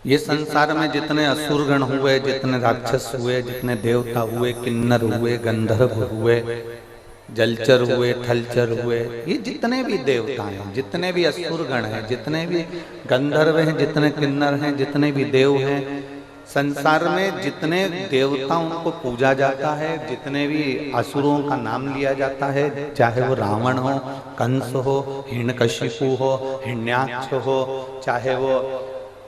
ये संसार में जितने असुरगण हुए, जितने राक्षस हुए, जितने देवता हुए, किन्नर हुए, गंधर्व हुए, जलचर हुए, थलचर हुए, ये जितने भी देवता हैं, जितने भी असुरगण हैं, जितने भी गंधर्व हैं, जितने किन्नर हैं, जितने भी देव हैं, संसार में जितने देवताओं को पूजा जाता है, जितने भी असुरों का नाम लिया जाता है, चाहे वो रावण हो, कंस हो, हिरण्यकशिपु हो, हिरण्याक्ष हो, चाहे वो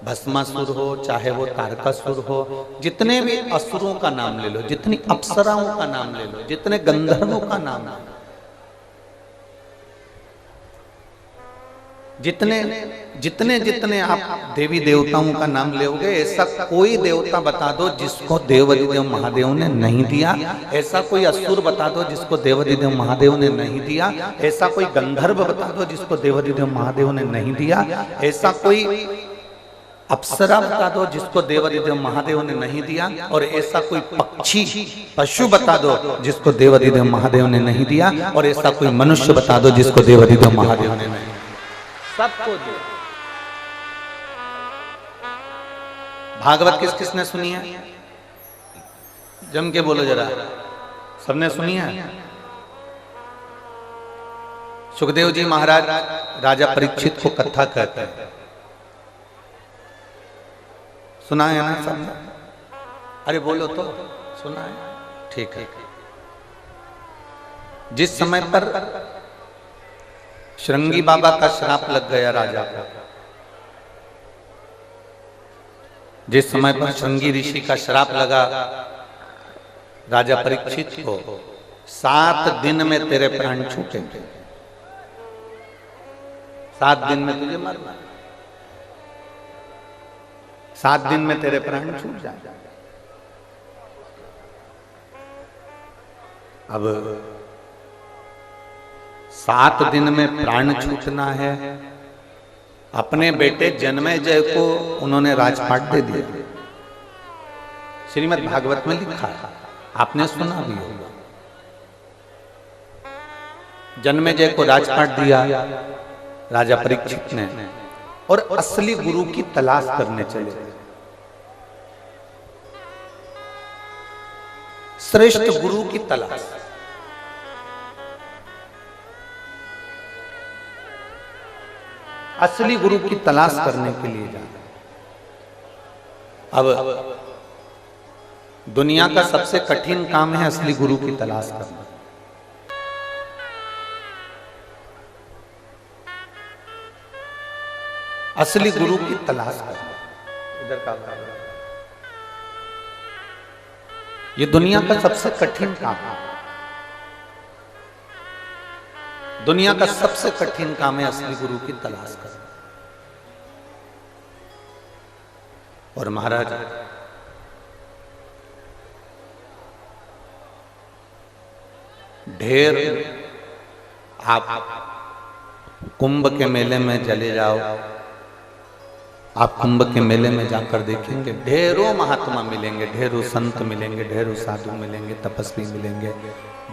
भस्मासुर हो, चाहे वो तारकासुर हो, जितने भी असुरों का नाम ले लो, जितनी अप्सराओं का नाम ले लो, जितने गंधर्वों का नाम ले लो, जितने जितने जितने आप देवी देवताओं का नाम लोगे, ऐसा कोई देवता बता दो जिसको देवाधिदेव महादेव ने नहीं दिया, ऐसा कोई असुर बता दो जिसको देवाधिदेव महादेव ने नहीं दिया, ऐसा कोई गंधर्व बता दो जिसको देवाधिदेव महादेव ने नहीं दिया, ऐसा कोई अप्सरा बता दो जिसको देवाधिदेव महादेव ने नहीं दिया, और ऐसा कोई पक्षी पशु बता दो जिसको देवाधिदेव महादेव ने नहीं दिया, और ऐसा कोई मनुष्य बता दो जिसको देवाधिदेव महादेव ने नहीं, सबको दिया। भागवत किस किसने सुनी है? जम के बोलो जरा, सबने सुनी है? सुखदेव जी महाराज राजा परीक्षित को कथा कहते हैं, सुना है ना सबने? अरे बोलो तो, सुना है? ठीक है। जिस समय पर श्रृंगी बाबा का श्राप लग गया राजा को, जिस समय पर श्रृंगी ऋषि का श्राप लगा राजा परीक्षित को, 7 दिन में तेरे प्राण छूटेंगे, 7 दिन में तुझे मरना, 7 दिन में तेरे प्राण छूट जाएंगे। अब 7 दिन में प्राण छूटना है। अपने बेटे जन्मेजय को उन्होंने राजपाट दे दिया, श्रीमद् भागवत में लिखा है, आपने सुना भी होगा। जन्मेजय को राजपाट दिया राजा परीक्षित ने, और असली गुरु की तलाश करने चले, श्रेष्ठ गुरु की तलाश। असली गुरु की तलाश करने के लिए जाते। अब दुनिया का सबसे कठिन काम है असली गुरु की तलाश करना। असली गुरु की तलाश करना इधर का ये दुनिया का सबसे कठिन काम है। दुनिया का सबसे कठिन काम है असली गुरु की तलाश करना। और महाराज ढेर आप कुंभ के मेले में चले जाओ, आप कुंभ के मेले में जाकर देखेंगे ढेरों महात्मा मिलेंगे, ढेरों संत मिलेंगे, ढेरों साधु मिलेंगे, तपस्वी मिलेंगे,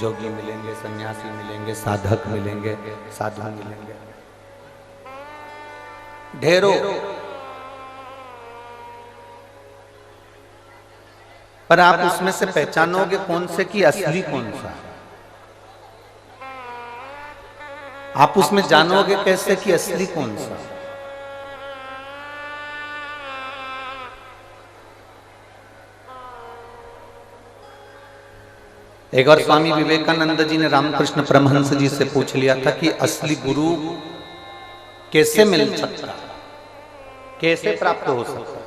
जोगी मिलेंगे, सन्यासी मिलेंगे, साधक मिलेंगे, साधु मिलेंगे, ढेरों। पर आप उसमें से पहचानोगे कौन से कि असली कौन सा? आप उसमें जानोगे कैसे कि असली कौन सा? एक बार स्वामी विवेकानंद जी ने रामकृष्ण परमहंस जी से पूछ लिया था कि असली गुरु कैसे मिल सकता, कैसे प्राप्त हो सकता?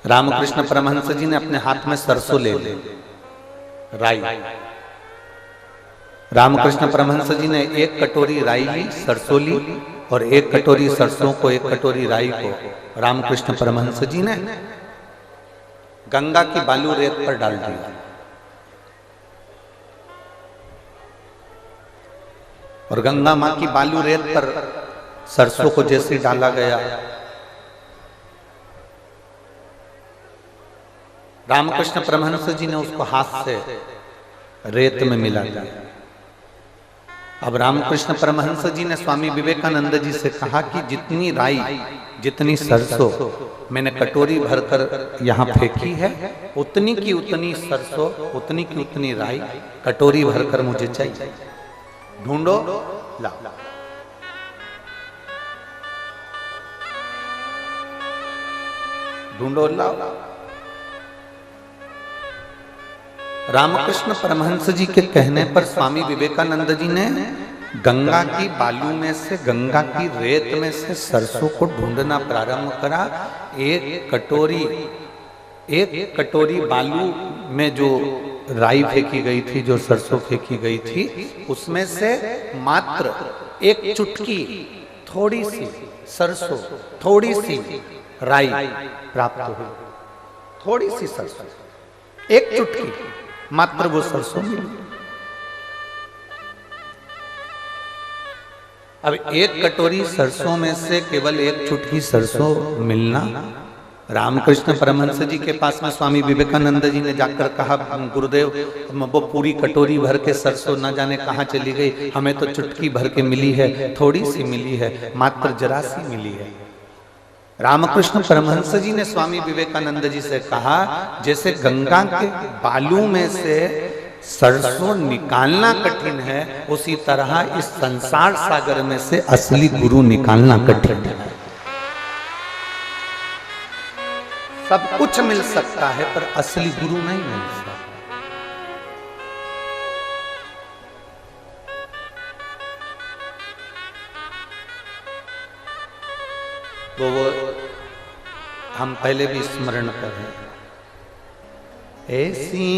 रामकृष्ण परमहंस जी ने अपने हाथ में सरसों ले ली, राई। रामकृष्ण परमहंस जी ने 1 कटोरी राई ली, सरसों ली, और 1 कटोरी सरसों को, 1 कटोरी राई को रामकृष्ण परमहंस जी ने गंगा की बालू रेत पर डाल दिया। और गंगा मां की बालू रेत पर सरसों को जैसे डाला गया, रामकृष्ण परमहंस जी ने उसको हाथ से रेत में मिला दिया। अब रामकृष्ण परमहंस जी ने स्वामी विवेकानंद जी से कहा कि जितनी राई, जितनी सरसों मैंने कटोरी भरकर यहाँ फेंकी है, उतनी की उतनी सरसों, उतनी की उतनी राई कटोरी भरकर मुझे चाहिए। ढूंढो, लाओ। ढूंढो, लाओ। रामकृष्ण परमहंस जी के कहने पर स्वामी विवेकानंद जी ने गंगा की बालू में से, गंगा की रेत में से सरसों को ढूंढना प्रारंभ करा। एक कटोरी बालू में जो राई फेंकी गई थी, जो सरसों फेंकी गई थी, उसमें से मात्र एक चुटकी, थोड़ी सी सरसों, थोड़ी सी राई प्राप्त हुई। थोड़ी सी सरसों, एक चुटकी मात्र वो सरसों मिली। अब एक कटोरी सरसों में से केवल एक चुटकी सरसों मिलना, रामकृष्ण परमहंस जी के पास में स्वामी विवेकानंद जी ने जाकर कहा, गुरुदेव वो पूरी कटोरी भर के सरसों न जाने कहाँ चली गई, हमें तो चुटकी भर के मिली है, थोड़ी सी मिली है, मात्र जरा सी मिली है। रामकृष्ण परमहंस जी ने स्वामी विवेकानंद जी से कहा, जैसे गंगा के बालू में से सरसों निकालना कठिन है, उसी तरह इस संसार सागर में से असली गुरु निकालना कठिन है। सब कुछ मिल सकता है पर असली गुरु नहीं मिल सकता। वो हम पहले भी स्मरण करें, ऐसी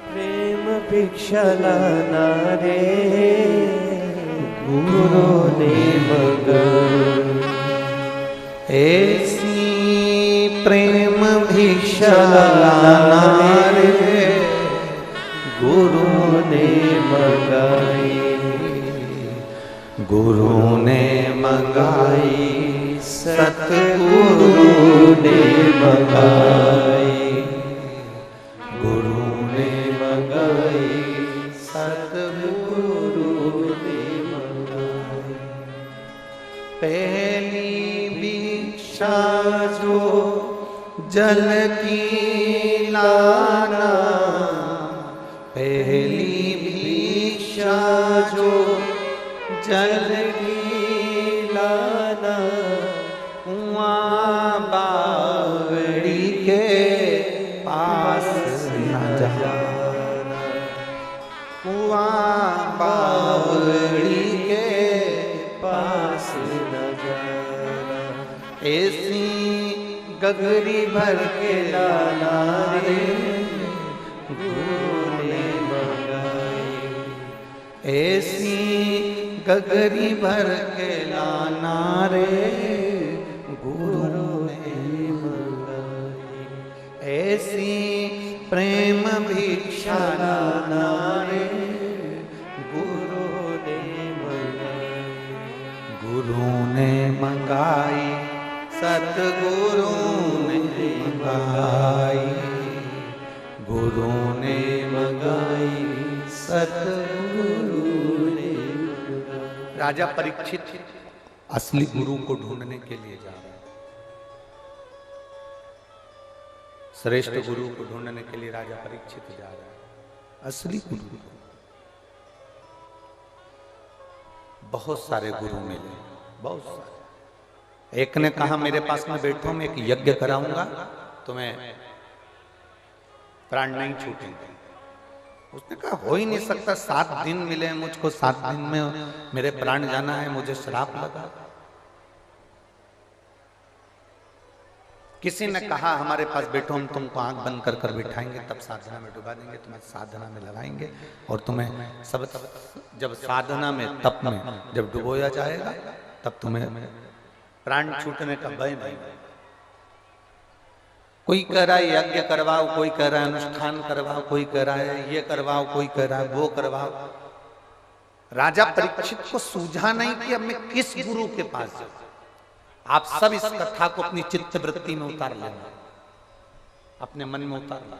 प्रेम भिक्षा लाना रे गुरु ने मगर, ऐसी प्रेम भिक्षा लाना रे गुरु ने मंगाई, गुरु ने मंगाई, सतगुरु ने मंगाई, गुरु ने मंगाई, सतगुरु ने मंगाई। पहली भिक्षा जो जल की लाना, पहली भिक्षा जो जल की लाना, कुआं बावड़ी के पास न जाना, कुआं बावड़ी के पास न जाना। ऐसी गगरी भर के लाना रे गुरु ने मंगाई, ऐसी गगरी भर के लाना रे गुरु ने मंगाई, ऐसी प्रेम भिक्षा लाना रे गुरु ने मंगाई, गुरु ने मंगाई, सतगुरु ने मंगाई, गुरु ने मंगाई, सतगुरु ने। राजा परीक्षित असली गुरु को ढूंढने के लिए जा रहे हैं। श्रेष्ठ गुरु को ढूंढने के लिए राजा परीक्षित जा रहा है। असली गुरु, बहुत सारे गुरु मिले, बहुत सारे। एक ने कहा, मेरे पास में बैठो, मैं एक यज्ञ कराऊंगा, तुम्हें प्राण नहीं छूटेंगे। उसने कहा, हो ही नहीं सकता, 7 दिन मिले मुझको, 7 दिन में मेरे प्राण जाना है, मुझे श्राप लगा। किसी ने कहा, हमारे पास बैठो, हम तुमको आंख बंद कर कर बिठाएंगे, तब साधना में डुबा देंगे, तुम्हें साधना में लगाएंगे और तुम्हें सब, जब साधना में, तप में जब डुबोया जाएगा, तब तुम्हें प्राण छूटने का भय नहीं। कोई कह रहा है यज्ञ करवाओ, कोई कह रहा है अनुष्ठान करवाओ, कोई कह रहा है ये करवाओ, कोई कह रहा है वो करवाओ। राजा परीक्षित को सूझा नहीं कि अब मैं किस गुरु के पास जाऊं। आप सब इस कथा को अपनी चित्त वृत्ति में उतार लेना, अपने मन में उतार लेना।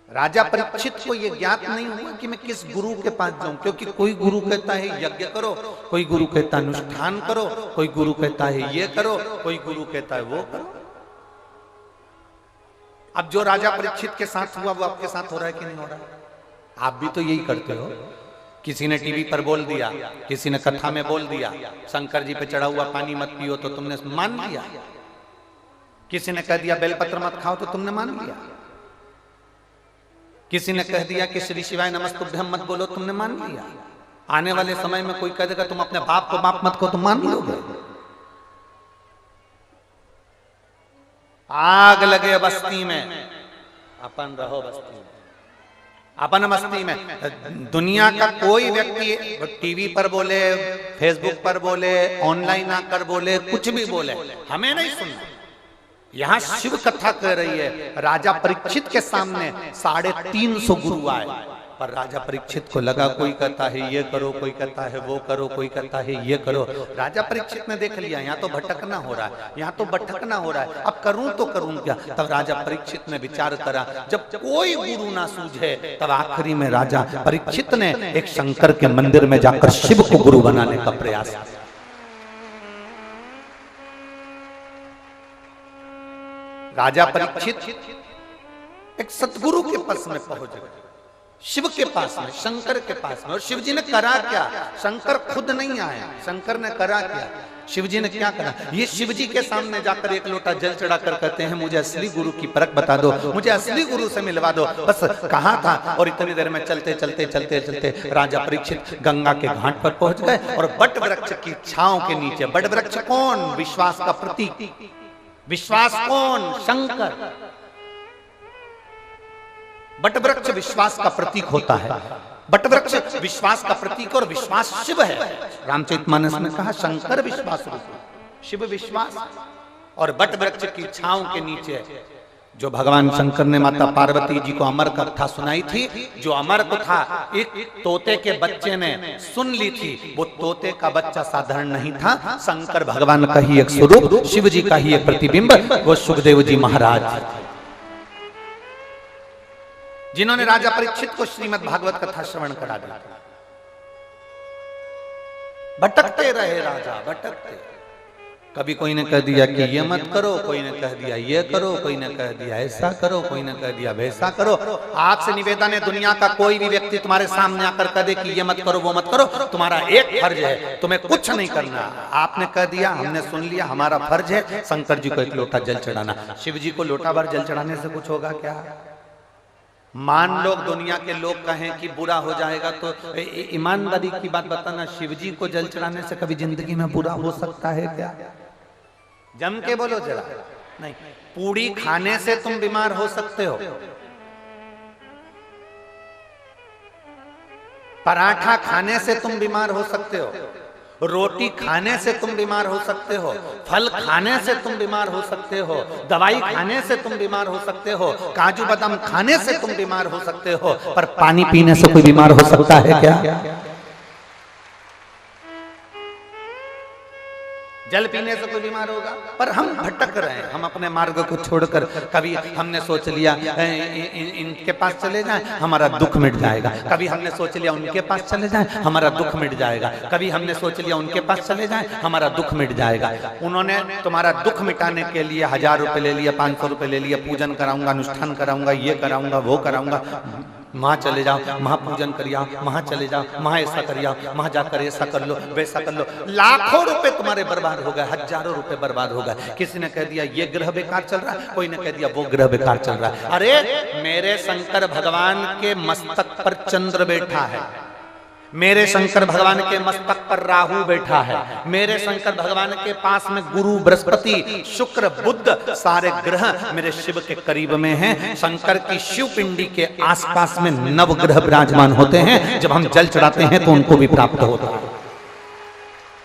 राजा परीक्षित को यह ज्ञात नहीं हुआ कि मैं किस गुरु के पास जाऊं, क्योंकि कोई गुरु कहता है यज्ञ करो, कोई गुरु कहता है अनुष्ठान करो, कोई गुरु कहता है ये करो, कोई गुरु कहता है वो करो। अब जो राजा परीक्षित के साथ हुआ वो आपके साथ हो रहा है कि नहीं हो रहा है? आप भी तो यही करते हो। किसी ने टीवी पर बोल दिया, किसी ने कथा में बोल दिया, शंकर जी पे चढ़ा हुआ पानी मत पियो, तो तुमने मान लिया। किसी ने कह दिया बेलपत्र मत खाओ, तो तुमने मान लिया। किसी ने कह दिया कि श्री शिवाय नमस्तुभ्यम मत बोलो, तुमने मान लिया। आने वाले समय में कोई कह देगा तुम अपने बाप को माफ मत करो, तुम मान लोगे। आग लगे बस्ती में, अपन रहो बस्ती में, अपन मस्ती में। दुनिया का कोई व्यक्ति टीवी पर बोले, फेसबुक पर बोले, ऑनलाइन आकर बोले, कुछ भी बोले, हमें नहीं सुनना। यहां शिव कथा कह रही है। राजा परीक्षित के सामने 350 गुरु आए, पर राजा परीक्षित को लगा कोई कहता है ये करो, कोई कहता है वो करो, कोई कहता है ये करो। राजा परीक्षित ने देख लिया यहाँ तो भटकना हो रहा है, यहाँ तो भटकना हो रहा है, अब करूं तो करूं क्या। तब राजा परीक्षित ने विचार करा, जब कोई गुरु ना सूझे, तब आखिरी में राजा परीक्षित ने एक शंकर के मंदिर में जाकर शिव को गुरु बनाने का प्रयास किया। राजा परीक्षित एक सतगुरु के पास में पहुंच गए, शिव के पास में, शंकर के पास में। और शिव जी ने करा क्या? शंकर खुद नहीं आए, शंकर ने करा क्या? शिव जी ने क्या करा? ये शिव जी के सामने जाकर एक लोटा जल चढ़ाकर कहते हैं मुझे असली गुरु की परख बता दो, मुझे असली गुरु से मिलवा दो। बस कहा था, और इतनी देर में चलते चलते चलते चलते राजा परीक्षित गंगा के घाट पर पहुंच गए। और बट वृक्ष की छांव के नीचे, बट वृक्ष कौन? विश्वास का प्रतीक। विश्वास कौन? शंकर। बट वृक्ष विश्वास का प्रतीक होता है। बट वृक्ष विश्वास का प्रतीक और विश्वास शिव है। रामचरितमानस में कहा शंकर विश्वास रूप, शिव विश्वास। और बट वृक्ष की छांव के नीचे जो भगवान शंकर ने माता पार्वती जी को अमर कथा सुनाई थी, जो अमर को था एक तोते के बच्चे ने सुन ली थी, वो तोते का बच्चा साधारण नहीं था, शंकर भगवान का ही एक स्वरूप, शिव जी का ही एक प्रतिबिंब, वो सुखदेव जी महाराज, जिन्होंने राजा परीक्षित को श्रीमद् भागवत कथा श्रवण करा दिया। भटकते रहे राजा, भटकते। कभी कोई ने कह दिया कि ये मत करो, कोई ने कह दिया ये करो, कोई ने कह दिया ऐसा करो, कोई ने कह दिया वैसा करो। आपसे निवेदन है, दुनिया का कोई भी व्यक्ति तुम्हारे सामने आकर कह दे कि ये मत करो वो मत करो, तुम्हारा एक फर्ज है, तुम्हें कुछ नहीं करना। आपने कह दिया, हमने सुन लिया, हमारा फर्ज है शंकर जी को एक लोटा जल चढ़ाना। शिव जी को लोटा भर जल चढ़ाने से कुछ होगा क्या? मान लो दुनिया के लोग कहें कि बुरा हो जाएगा, तो ईमानदारी की बात बताना, शिव जी को जल चढ़ाने से कभी जिंदगी में बुरा हो सकता है क्या? जम के बोलो जरा। नहीं, पूड़ी खाने से तुम बीमार हो सकते हो, पराठा खाने से तुम बीमार हो सकते हो, रोटी खाने से तुम बीमार हो सकते हो, फल खाने से तुम बीमार हो सकते हो, दवाई खाने से तुम बीमार हो सकते हो, काजू बादाम खाने से तुम बीमार हो सकते हो, पर पानी पीने से कोई बीमार हो सकता है क्या? जल पीने से कोई बीमार होगा? पर हम भटक रहे हैं, हम अपने मार्ग को छोड़कर, कभी हमने सोच लिया इनके पास चले जाएं हमारा दुख मिट जाएगा, कभी हमने सोच लिया उनके पास चले जाएं हमारा दुख मिट जाएगा, कभी हमने सोच लिया उनके पास चले जाएं हमारा दुख मिट जाएगा। उन्होंने तुम्हारा दुख मिटाने के लिए 1000 रुपए ले लिया, 500 रुपए ले लिया, पूजन कराऊंगा, अनुष्ठान कराऊंगा, ये कराऊंगा, वो कराऊंगा, वहां चले जाओ, वहां पूजन करिए, वहां चले जाओ, वहां ऐसा करिए, वहां जाकर ऐसा कर लो, वैसा कर लो। लाखों रुपए तुम्हारे बर्बाद हो गए, हजारों रुपए बर्बाद हो गए। किसी ने कह दिया ये ग्रह बेकार चल रहा है, कोई ने कह दिया वो ग्रह बेकार चल रहा है। अरे मेरे शंकर भगवान के मस्तक पर चंद्र बैठा है, मेरे शंकर भगवान के मस्तक पर राहु बैठा है, मेरे शंकर भगवान के पास में गुरु, बृहस्पति, शुक्र, बुध, सारे ग्रह मेरे शिव के करीब में हैं। शंकर की शिव पिंडी के आसपास में नवग्रह विराजमान होते हैं, जब हम जल चढ़ाते हैं तो उनको भी प्राप्त होता है।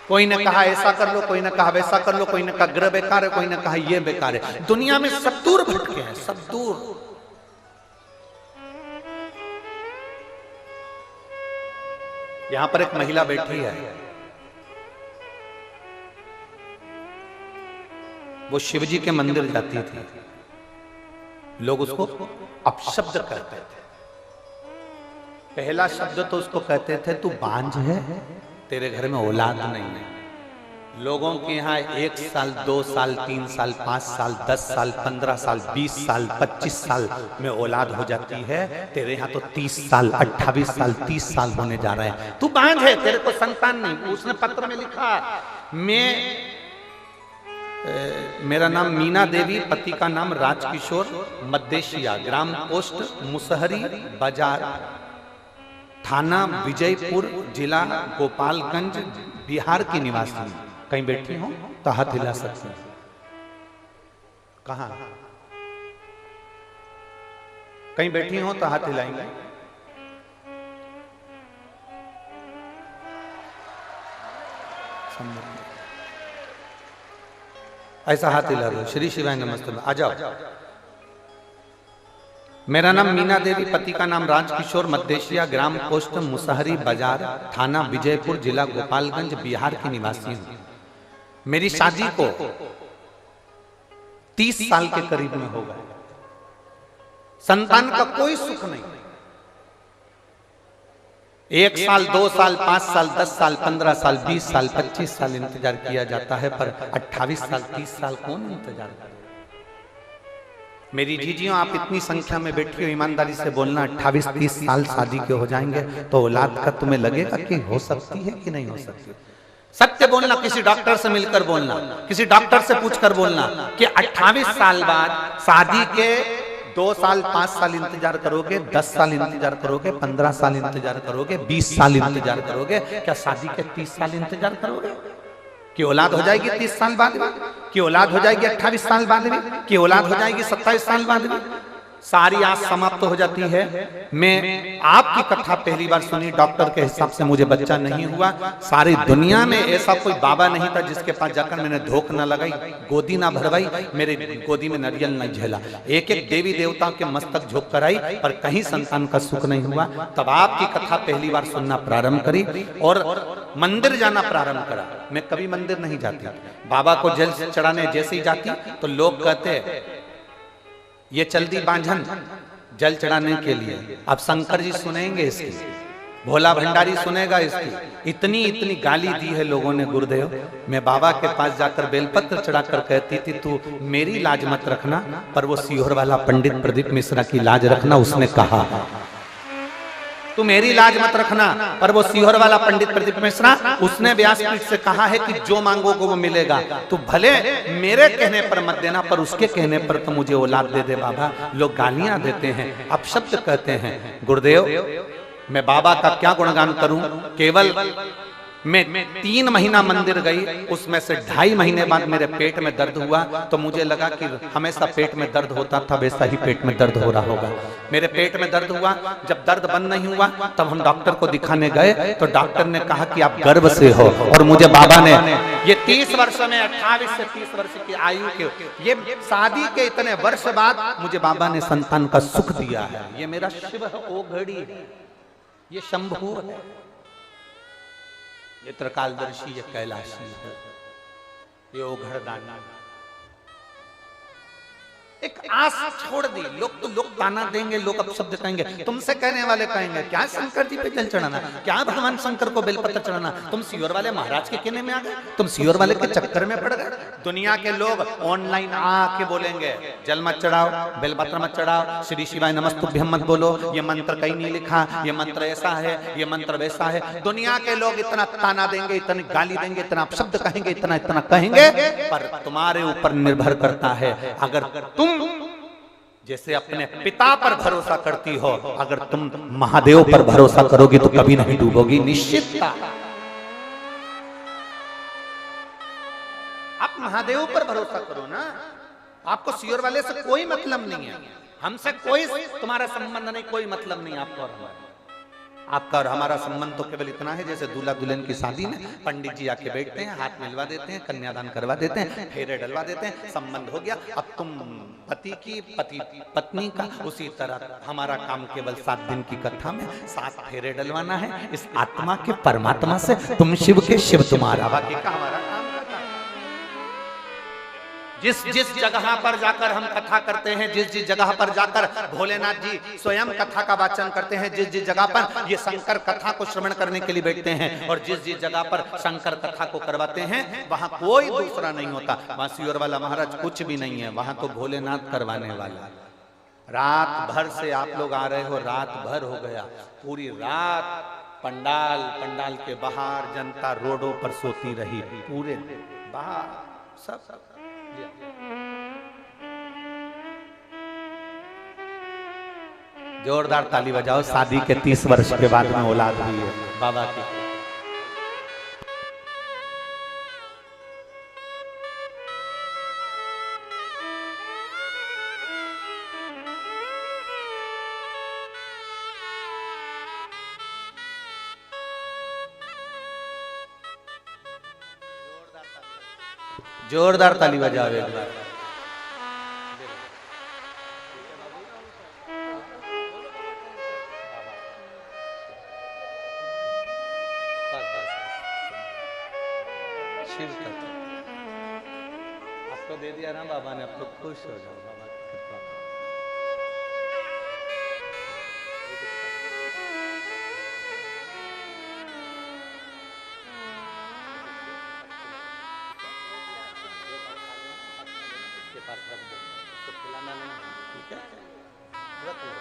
कोई ने कहा ऐसा कर लो, कोई ने कहा वैसा कर लो, कोई ने कहा ग्रह बेकार है, कोई ने कहा ये बेकार है। दुनिया में सब दूर भटके हैं, सब दूर। यहां पर एक महिला बैठी है, वो शिवजी के मंदिर जाती थी, लोग उसको अपशब्द कहते थे। पहला शब्द तो उसको कहते थे तू बांझ है, तेरे घर में औलाद नहीं है। लोगों के यहाँ 1 साल 2 साल 3 साल 5 साल 10 साल 15 साल 20 साल 25 साल में औलाद हो जाती है, तेरे यहाँ तो 30 साल 28 साल 30 साल होने जा रहे हैं। तू बांझ है, तेरे को संतान नहीं। उसने पत्र में लिखा, मेरा नाम मीना देवी, पति का नाम राजकिशोर, मद्देशिया, ग्राम पोस्ट मुसहरी बाजार, थाना विजयपुर, जिला गोपालगंज, बिहार की निवासी। कहीं बैठी हो तो हाथ हिला सकते हैं। कहां? कहीं बैठी हो तो हाथ हिलाएंगे। ऐसा हाथ हिला दो। श्री शिवाय नमस्ते। आ जाओ। मेरा नाम मीना देवी, पति का नाम राजकिशोर, मद्देशिया, ग्राम पोस्ट मुसहरी बाजार, थाना विजयपुर, जिला गोपालगंज, बिहार की निवासी हूं। मेरी शादी को 30 साल के करीब में हो गए। संतान का कोई सुख नहीं। 1 साल 2 साल 5 साल 10 साल 15 साल 20 साल 25 साल इंतजार किया जाता है, पर 28 साल 30 साल कौन इंतजार करे? मेरी जीजियों, आप इतनी संख्या में बैठी हो, ईमानदारी से बोलना, 28-30 साल शादी के हो जाएंगे तो औलाद का तुम्हें लगेगा कि हो सकती है कि नहीं हो सकती? सत्य बोलना। किसी डॉक्टर से मिलकर बोलना, किसी डॉक्टर से पूछकर बोलना कि 28 साल बाद शादी के 2 साल 5 साल इंतजार करोगे, 10 साल इंतजार करोगे, 15 साल इंतजार करोगे, 20 साल इंतजार करोगे, क्या शादी के 30 साल इंतजार करोगे? कि औलाद हो जाएगी 30 साल बाद में, कि औलाद हो जाएगी 28 साल बाद में, कि औलाद हो जाएगी 27 साल बाद में? सारी आस समाप्त हो जाती है। मैं आपकी कथा पहली बार सुनी, डॉक्टर के हिसाब से मुझे बच्चा नहीं हुआ। सारी दुनिया में ऐसा कोई बाबा नहीं था जिसके पास जाकर मैंने धोख न लगाई, गोदी ना भरवाई, मेरे गोदी में नारियल न झेला। एक एक देवी देवता के मस्तक झोंक कर आई, पर कहीं संतान का सुख नहीं हुआ। तब आपकी कथा पहली बार सुनना प्रारंभ करी और मंदिर जाना प्रारंभ करा। मैं कभी मंदिर नहीं जाती, बाबा को जल चढ़ाने जैसे ही जाती तो लोग कहते ये चल दी बांझन जल चढ़ाने के लिए। अब शंकर जी सुनेंगे इसकी, भोला भंडारी सुनेगा इसकी। इतनी इतनी गाली दी है लोगों ने गुरुदेव। मैं बाबा के पास जाकर बेलपत्र चढ़ाकर कहती थी तू मेरी लाज मत रखना, पर वो सीहोर वाला पंडित प्रदीप मिश्रा की लाज रखना। उसने कहा तू मेरी लाज मत रखना, पर वो सीहोर वाला पंडित प्रदीप मिश्रा, उसने व्यासपीठ से कहा है कि जो मांगोगे वो मिलेगा। तू भले मेरे कहने पर मत देना, पर उसके कहने पर तो मुझे औलाद दे दे बाबा। लोग गालियां देते हैं, अपशब्द कहते हैं। गुरुदेव, मैं बाबा का क्या गुणगान करूं? केवल मैं 3 महीना मंदिर गई, उसमें से 2.5 महीने बाद मेरे पेट में दर्द हुआ, तो मुझे लगा कि हमेशा पेट में दर्द होता था, वैसा ही पेट में दर्द हो रहा होगा। मेरे पेट में दर्द हुआ, जब दर्द बंद नहीं हुआ तब हम डॉक्टर को दिखाने गए, तो डॉक्टर ने कहा कि आप गर्भ से हो। और मुझे बाबा ने ये 30 वर्ष में 28 से 30 वर्ष की आयु के, ये शादी के इतने वर्ष बाद मुझे बाबा ने संतान का सुख दिया है। ये मेरा शिव है, ओ घड़ी है, ये शंभु है, ये त्रिकालदर्शी, ये कैलाशी है, ये ओघड़दानी। एक आस छोड़ दी। लोग ताना देंगे, लोग अपशब्द कहेंगे, तुमसे कहने वाले कहेंगे क्या शंकर जी पे जल चढ़ाना, क्या भगवान शंकर को बेलपत्र चढ़ाना, तुम सीहोर वाले महाराज के कहने में आ गए, तुम सीहोर वाले के चक्कर में पड़ गए। दुनिया के लोग ऑनलाइन आके बोलेंगे जल मत चढ़ाओ, बेलपत्र मत चढ़ाओ, श्री शिवाय नमस्तुभ्यम मत बोलो, ये मंत्र कहीं नहीं लिखा, ये मंत्र ऐसा है, ये मंत्र वैसा है। दुनिया के लोग इतना ताना देंगे, इतनी गाली देंगे, इतना अपशब्द कहेंगे, इतना इतना कहेंगे, पर तुम्हारे ऊपर निर्भर करता है। अगर तुम जैसे अपने पिता पर भरोसा करती हो, अगर तुम महादेव पर भरोसा करोगी तो कभी नहीं डूबोगी, निश्चितता। आप महादेव पर भरोसा करो ना। आपको सीहोर वाले से कोई मतलब नहीं है, हमसे कोई तुम्हारा संबंध नहीं, कोई मतलब नहीं आपको और हमारा। आपका और हमारा संबंध तो केवल इतना है, जैसे दूल्हा दुल्हन की शादी में पंडित जी आके बैठते हैं, हाथ मिलवा देते हैं, कन्यादान करवा देते हैं, फेरे डलवा देते हैं, संबंध हो गया। अब तुम पति की, पति पत्नी का, उसी तरह हमारा काम केवल 7 दिन की कथा में 7 फेरे डलवाना है इस आत्मा के परमात्मा से। तुम शिव के, शिव तुम्हारा, बाकी का हमारा काम। जिस जिस जगह पर जाकर हम कथा करते हैं, जिस जिस जगह पर जाकर भोलेनाथ जी स्वयं कथा का वाचन करते हैं, जिस जिस जगह पर ये शंकर कथा को श्रवण करने के लिए बैठते हैं और जिस जिस जगह पर शंकर कथा को करवाते हैं वहां कोई दूसरा नहीं होता। वहां सियोर वाला महाराज कुछ भी नहीं है, वहां तो भोलेनाथ करवाने वाला। रात भर से आप लोग आ रहे हो, रात भर हो गया, पूरी रात पंडाल के बाहर जनता रोडों पर सोती रही, पूरे बाहर सब। जोरदार ताली बजाओ, शादी के 30 वर्ष के बाद में औलाद हुई है बाबा की। जोरदार ताली बजाओ एक बार। आपको दे दिया ना बाबा ने, अब तो खुश हो जाओ बाबा की कृपा। पास रख दो, तो खिलाना नहीं, ठीक है? रख लो।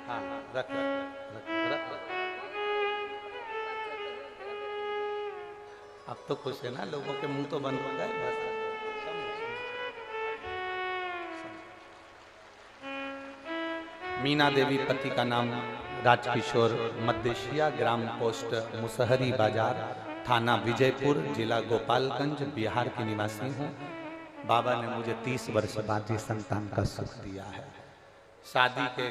हाँ रख रख रख रख। अब तो खुश है ना, लोगों के मुंह तो बंद हो गए बस। मीना देवी, पति का नाम राजकिशोर, मध्यशिया, ग्राम पोस्ट मुसहरी बाजार, थाना विजयपुर, जिला गोपालगंज, बिहार की निवासी हूँ। बाबा ने मुझे 30 वर्ष बाद ये संतान का सुख दिया है। शादी के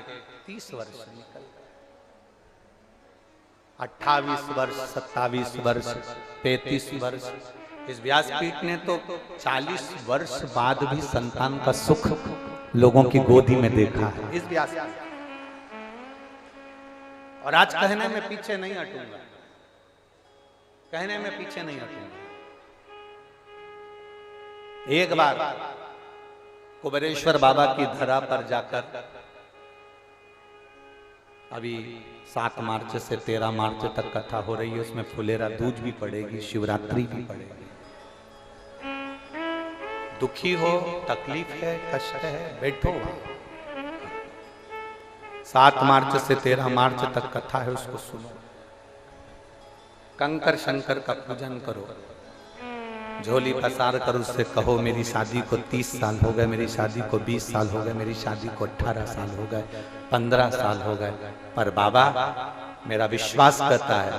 30 वर्ष निकल गए, 28 वर्ष, 27 वर्ष, 35 वर्ष। इस व्यासपीठ ने तो 40 वर्ष बाद भी संतान का सुख लोगों की गोदी में देखा है इस व्यासपीठ। और आज कहने में पीछे नहीं हटूंगा, कहने में पीछे नहीं हटूंगा। एक बार कुबेरेश्वर बाबा की धरा पर जाकर, अभी 7 मार्च से 13 मार्च तक कथा हो रही है, उसमें फुलेरा दूज भी पड़ेगी, शिवरात्रि भी पड़ेगी। दुखी हो, तकलीफ है, कष्ट है, बैठो। 7 मार्च से 13 मार्च तक कथा है, उसको सुनो। कंकर शंकर का पूजन करो, झोली पसार कर उससे कहो मेरी शादी को 30 साल हो गए, मेरी शादी को 20 साल हो गए, मेरी शादी को 18 साल हो गए, 15 साल हो गए, पर बाबा मेरा विश्वास करता है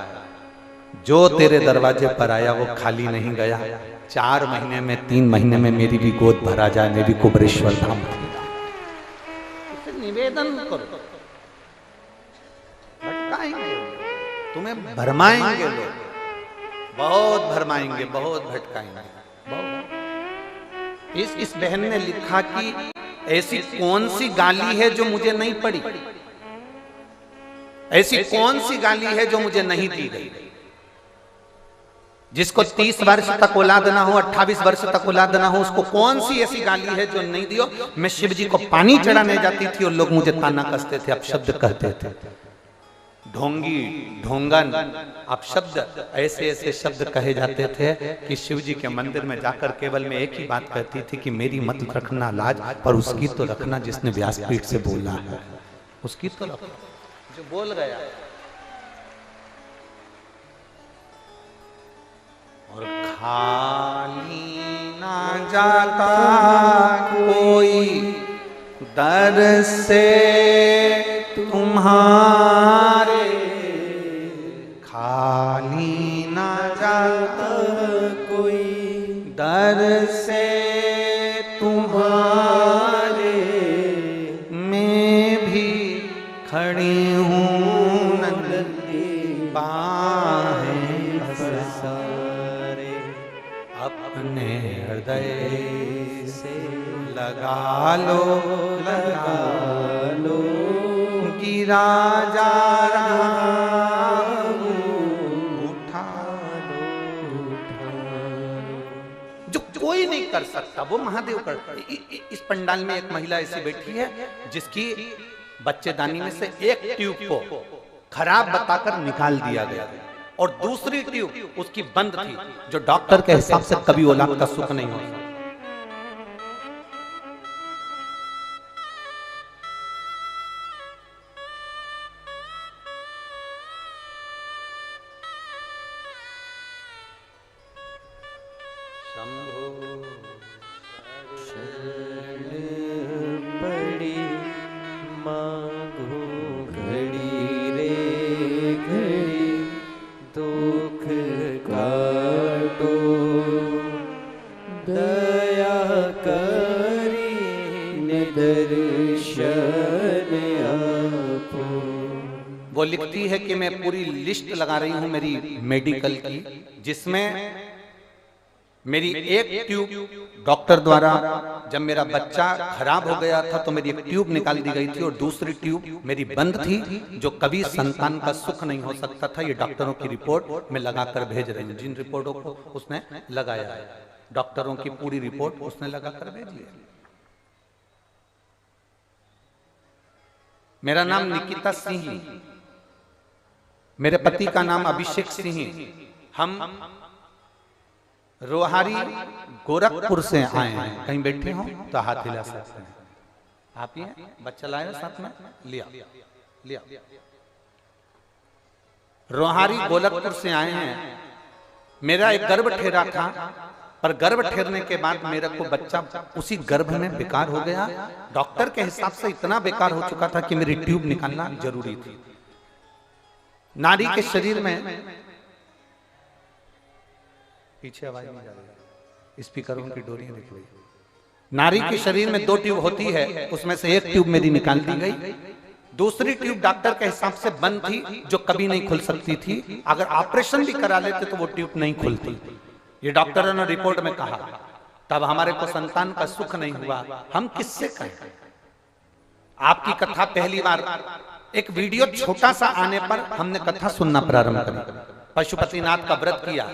जो तेरे दरवाजे पर आया वो खाली नहीं गया। 4 महीने में, 3 महीने में मेरी भी गोद भरा जाए, मेरी कुबेरेश्वर धाम। निवेदन करो, भटकाएंगे तुम्हें, भरमाएंगे लोग, बहुत भरमाएंगे, बहुत भटकाएंगे, बहुत। इस बहन ने लिखा कि ऐसी कौन सी गाली है जो मुझे नहीं पड़ी, ऐसी कौन सी गाली है जो मुझे नहीं दी गई। जिसको 30 वर्ष तक औलाद ना हो, 28 वर्ष तक औलाद ना हो, उसको कौन सी ऐसी गाली है जो नहीं दियो। मैं शिव जी को पानी चढ़ाने जाती थी और लोग मुझे ताना कसते थे, अपशब्द कहते थे, ढोंगी, ढोंगन, अपशब्द, ऐसे ऐसे शब्द कहे जाते थे कि शिव जी के मंदिर में जाकर केवल मैं एक ही बात कहती थी कि मेरी मत रखना लाज, पर उसकी तो रखना जिसने व्यासपीठ से बोला है, उसकी तो रखना जो बोल गया। और खाली ना जाता कोई दर से तुम्हारे, खाली ना जाता कोई दर से तुम्हारे, मैं भी खड़ी हूँ नंदी बाहें पसारे, अपने हृदय से लगा लो, लगा लो, राजा राम उठा जो कोई नहीं कर सकता वो महादेव कर। इस पंडाल में एक महिला ऐसी बैठी है जिसकी बच्चेदानी में से एक ट्यूब को खराब बताकर निकाल दिया गया और दूसरी ट्यूब उसकी बंद थी, जो डॉक्टर के हिसाब से कभी औलाद का सुख नहीं होता। पड़ी मांगो घड़ी रे घड़ी दुख काटो दया करी दर्शन आपो। वो लिखती है कि मैं पूरी लिस्ट लगा रही हूं मेरी मेडिकल की, जिसमें मेरी एक ट्यूब डॉक्टर द्वारा जब मेरा बच्चा खराब हो गया था तो मेरी एक ट्यूब निकाल दी गई थी और दूसरी ट्यूब मेरी बंद थी, जो कभी संतान का सुख नहीं हो सकता था। ये डॉक्टरों की रिपोर्ट में लगाकर भेज रही हूं। जिन रिपोर्टों को उसने लगाया है, डॉक्टरों की पूरी रिपोर्ट उसने लगाकर भेजी है। मेरा नाम निकिता सिंह, मेरे पति का नाम अभिषेक सिंह। हम रोहारी गोरखपुर से आए हैं। कहीं बैठे हो तो हाथ हिला सकते हैं। आप ही हैं? बच्चा लाए हो साथ में? लिया लिया। रोहारी गोरखपुर से आए हैं। मेरा एक गर्भ ठहरा था, पर गर्भ ठहरने के बाद मेरे को बच्चा उसी गर्भ में बेकार हो गया। डॉक्टर के हिसाब से इतना बेकार हो चुका था कि मेरी ट्यूब निकालना जरूरी थी। नारी के शरीर में, पीछे आवाज नहीं जा रही, स्पीकरों की डोरियां दिख रही। नारी के शरीर में 2 ट्यूब होती है, उसमें से एक ट्यूब मेरी निकाल दी गई, दूसरी ट्यूब डॉक्टर के हिसाब से बंद थी, जो कभी नहीं खुल सकती थी। अगर ऑपरेशन भी करा लेते तो वो ट्यूब नहीं खुलती। ये डॉक्टरों ने रिपोर्ट में कहा। तब हमारे को संतान का सुख नहीं हुआ। हम किससे कहें? आपकी कथा पहली बार एक वीडियो छोटा सा आने पर हमने कथा सुनना प्रारंभ करी। पशुपतिनाथ का व्रत किया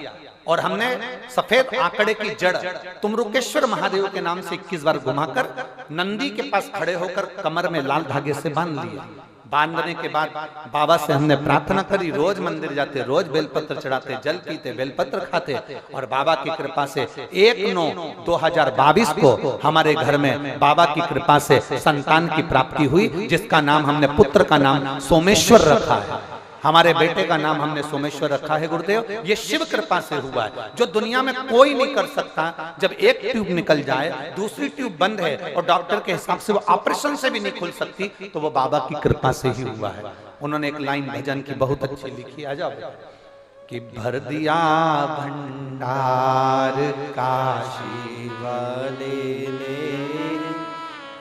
और हमने सफेद आंकड़े की जड़ तुमरुकेश्वर महादेव के नाम से 21 बार घुमाकर नंदी के पास खड़े होकर कमर में लाल धागे से बांध लिया। बांधने के बाद बाबा से हमने प्रार्थना करी। रोज मंदिर जाते, रोज बेलपत्र चढ़ाते, जल पीते, बेलपत्र खाते, और बाबा की कृपा से 1/9/2022 को हमारे घर में बाबा की कृपा से संतान की प्राप्ति हुई, जिसका नाम हमने, पुत्र का नाम सोमेश्वर रखा है। हमारे बेटे का नाम हमने सोमेश्वर रखा है गुरुदेव। ये शिव कृपा से हुआ है, जो दुनिया में कोई नहीं कर सकता। जब एक ट्यूब निकल जाए, दूसरी ट्यूब बंद है और डॉक्टर के हिसाब से वो ऑपरेशन से भी नहीं खुल सकती, तो वो बाबा की कृपा से ही हुआ है। उन्होंने एक लाइन भजन की बहुत अच्छी लिखी, आ जाओ, कि भर दिया भंडार काशी वाले ने,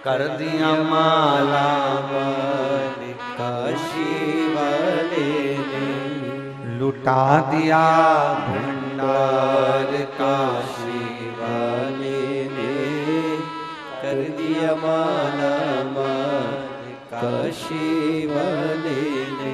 कर दिया माला वाले काशी वाले ने, लुटा दिया भंडार काशी वाले ने, कर दिया माला माल काशी वाले ने।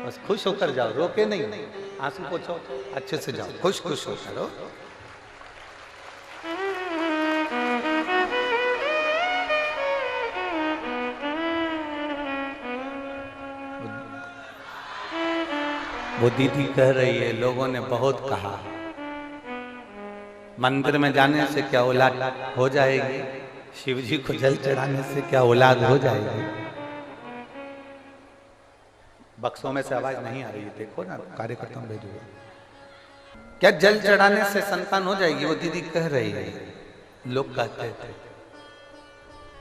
बस खुश होकर जाओ, रोके नहीं, आंसू पोछो, अच्छे से जाओ, खुश खुश होकर हो। वो दीदी कह रही है, लोगों ने बहुत कहा मंदिर में जाने से क्या औलाद हो जाएगी, शिव जी को जल चढ़ाने से क्या औलाद हो जाएगी। बक्सों में से आवाज नहीं आ रही है, देखो ना, कार्यकर्ता भेजो। क्या जल चढ़ाने से संतान हो जाएगी? वो दीदी कह रही है, लोग कहते थे।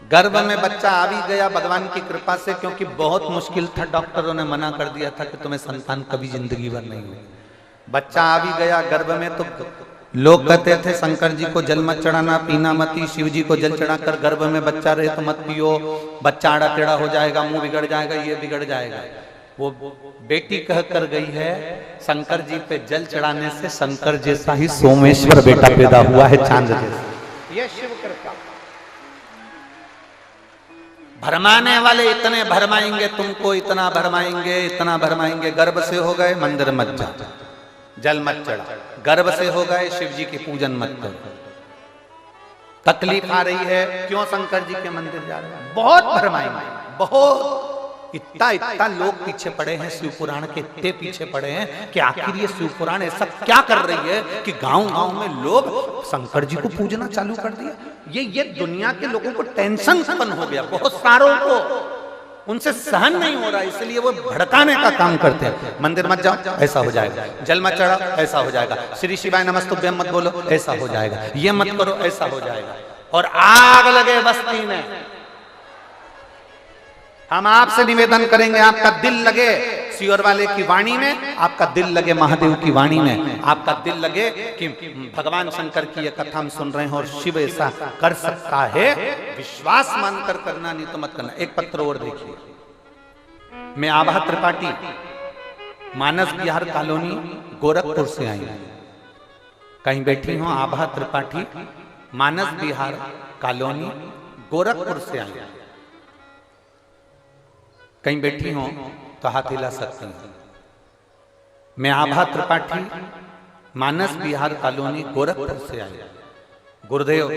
गर्भ में बच्चा आ भी गया भगवान की कृपा से, क्योंकि बहुत मुश्किल था, डॉक्टरों ने मना कर दिया था कि तुम्हें संतान कभी जिंदगी भर नहीं होगी। बच्चा आ भी गया गर्भ में, तो लोग कहते थे शंकर जी को जल मत चढ़ाना, पीना मत, शिव जी को जल चढ़ाकर गर्भ में बच्चा रहे तो मत पियो, बच्चा आड़ा टेढ़ा हो जाएगा, मुंह बिगड़ जाएगा, ये बिगड़ जाएगा। वो बेटी कह कर गई है शंकर जी पे जल चढ़ाने से शंकर जैसा ही सोमेश्वर बेटा पैदा हुआ है, चांद जैसा। ये शिव कृपा। भरमाने वाले इतने भरमाएंगे तुमको, इतना भरमाएंगे, इतना भरमाएंगे। गर्भ से हो गए मंदिर मत जा, जल मत चढ़ा। गर्भ से हो गए शिव जी की पूजन मत करो। तकलीफ आ रही है, क्यों शंकर जी के मंदिर जा रहे हैं? बहुत भरमाएंगे, बहुत। इतना इतना लोग पीछे पड़े हैं शिव पुराण के, इतने पीछे पड़े हैं कि आखिर ये शिव पुराण ऐसा क्या कर रही है कि गांव गांव में लोग शंकर जी को पूजना चालू कर दिया। ये दुनिया के लोगों को टेंशन उत्पन्न हो गया, बहुत सारों को, उनसे सहन नहीं हो रहा, इसलिए वो भड़काने का काम करते हैं। मंदिर मत जाओ, ऐसा हो जाएगा। जल मत चढ़ाओ, ऐसा हो जाएगा। श्री शिवाय नमस्तुभ्यम मत बोलो, ऐसा हो जाएगा। ये मत करो, ऐसा हो जाएगा। और आग लगे बस्ती में। हम आपसे निवेदन करेंगे, आपका दिल लगे सियोर वाले की वाणी में, आपका दिल लगे महादेव की वाणी में, आपका दिल लगे कि भगवान शंकर की ये कथा हम सुन रहे हैं और शिव ऐसा कर सकता है, विश्वास मानकर करना, नहीं तो मत करना। एक पत्र और देखिए। मैं आभा त्रिपाठी, मानस बिहार कॉलोनी, गोरखपुर से आई हूं। कहीं बैठी हूं, आभा त्रिपाठी, मानस बिहार कॉलोनी, गोरखपुर से आई हूं। कहीं बैठी हो तो हाथ हिला सकते हैं। मैं आभा त्रिपाठी, मानस बिहार कॉलोनी, गोरखपुर से आया। गुरुदेव,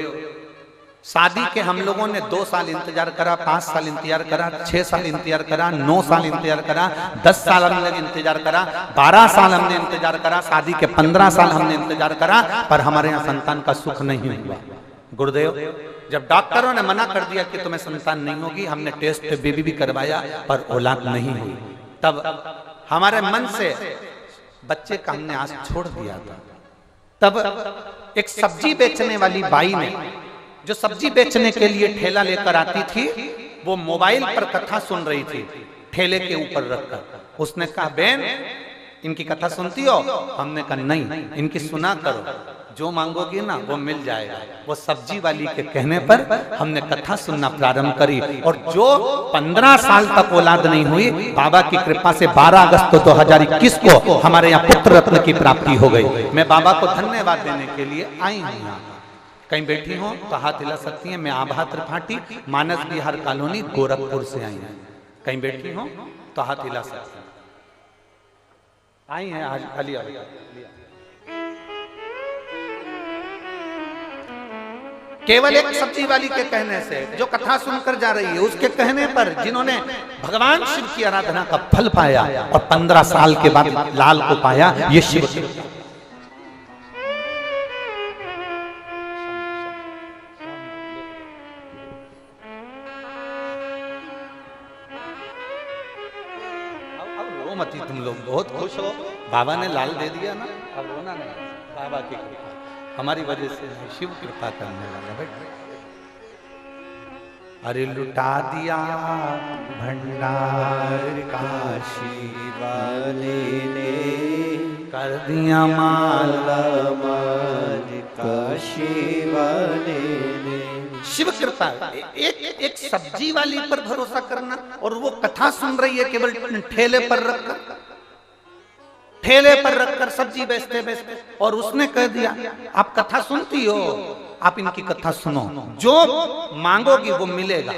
शादी के हम लोगों ने 2 साल इंतजार करा, 5 साल इंतजार करा, 6 साल इंतजार करा, 9 साल इंतजार करा, 10 साल हमने इंतजार करा, 12 साल हमने इंतजार करा, शादी के 15 साल हमने इंतजार करा, पर हमारे यहाँ संतान का सुख नहीं हुआ। गुरुदेव, जब डॉक्टरों ने मना कर दिया कि तुम्हें संतान नहीं होगी, हमने टेस्ट बेबी भी करवाया पर औलाद नहीं हुई, तब हमारे मन से बच्चे का हमने आस छोड़ दिया था। तब एक सब्जी बेचने वाली बाई ने, जो सब्जी बेचने के लिए ठेला लेकर आती थी, वो मोबाइल पर कथा सुन रही थी ठेले के ऊपर रखकर। उसने कहा, बहन इनकी कथा सुनती हो? हमने कहा नहीं, इनकी सुना करो, जो मांगोगी ना वो मिल जाएगा। वो सब्जी वाली के कहने पर हमने कथा सुनना प्रारंभ करी, और जो 15 साल तक औलाद नहीं हुई, बाबा की कृपा से 12 अगस्त 2021 को हमारे यहाँ पुत्र रत्न की प्राप्ति हो गई। मैं बाबा को धन्यवाद देने के लिए आई हूँ यहाँ। कहीं बैठी हो तो हाथ हिला सकती हैं। मैं आभा त्रिपाठी, मानस बिहार कॉलोनी, गोरखपुर से आई हूँ। कहीं बैठी हो तो हाथ हिला सकती हैं। आई हैं आज अलिया। केवल एक सब्जी वाली के कहने से, जो कथा सुनकर जा रही है, उसके कहने पर जिन्होंने भगवान शिव की आराधना का फल पाया और 15 साल के बाद लाल को पाया, ये शिव। अब रो मत तुम लोग, बहुत खुश हो, बाबा ने लाल दे दिया ना, अब रोना नहीं। बाबा की कृपा हमारी वजह से शिव कृपा करने वाला। बेटा, अरे लुटा दिया भंडार काशी वाले ने, कर दिया माला माल काशी वाले ने। शिव कृपा। एक सब्जी वाली पर भरोसा करना, और वो कथा सुन रही है केवल ठेले पर रखकर, ठेले पर रखकर सब्जी बेचते बेचते, और उसने कह दिया आप कथा सुनती हो, आप इनकी कथा सुनो, जो मांगोगी वो मिलेगा।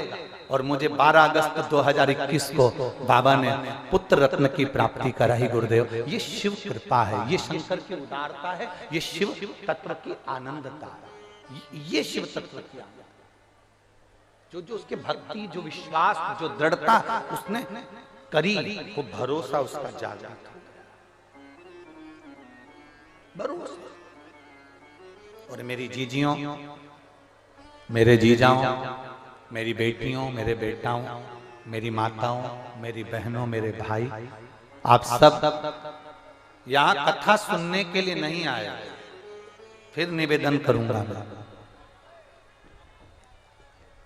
और मुझे 12 अगस्त 2021 को बाबा ने पुत्र रत्न की प्राप्ति कराई। गुरुदेव, ये शिव कृपा है, ये शंकर की उदारता है, ये शिव तत्व की आनंदता है, ये शिव तत्व की आनंद। जो जो उसके भक्ति, जो विश्वास, जो दृढ़ता उसने करी, वो भरोसा उसका जागा था, भरोसा। और मेरी जीजियों, मेरे जीजाओं, मेरी बेटियों, मेरे बेटाओं, मेरी माताओं, मेरी बहनों, मेरे भाई, आप सब यहां कथा सुनने के लिए नहीं आया, फिर निवेदन करूंगा,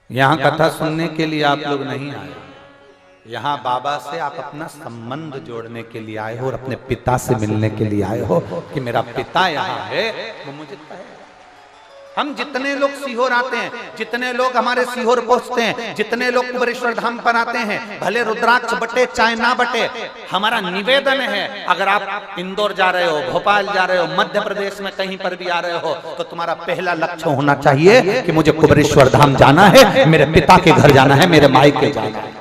यहां कथा सुनने के लिए आप लोग नहीं आए, यहाँ बाबा से आप अपना संबंध जोड़ने के लिए आए हो और अपने पिता से मिलने के लिए आए हो कि मेरा पिता यहाँ है, वो मुझे कहे। हम जितने लोग सीहोर आते हैं, जितने लोग हमारे सीहोर पहुंचते हैं, जितने लोग कुबेरेश्वर धाम पर आते हैं, भले रुद्राक्ष बटे चाहे ना बटे, हमारा निवेदन है अगर आप इंदौर जा रहे हो, भोपाल जा रहे हो, मध्य प्रदेश में कहीं पर भी आ रहे हो, तो तुम्हारा पहला लक्ष्य होना चाहिए कि मुझे कुबेरेश्वर धाम जाना है, मेरे पिता के घर जाना है, मेरे मायके जाना है।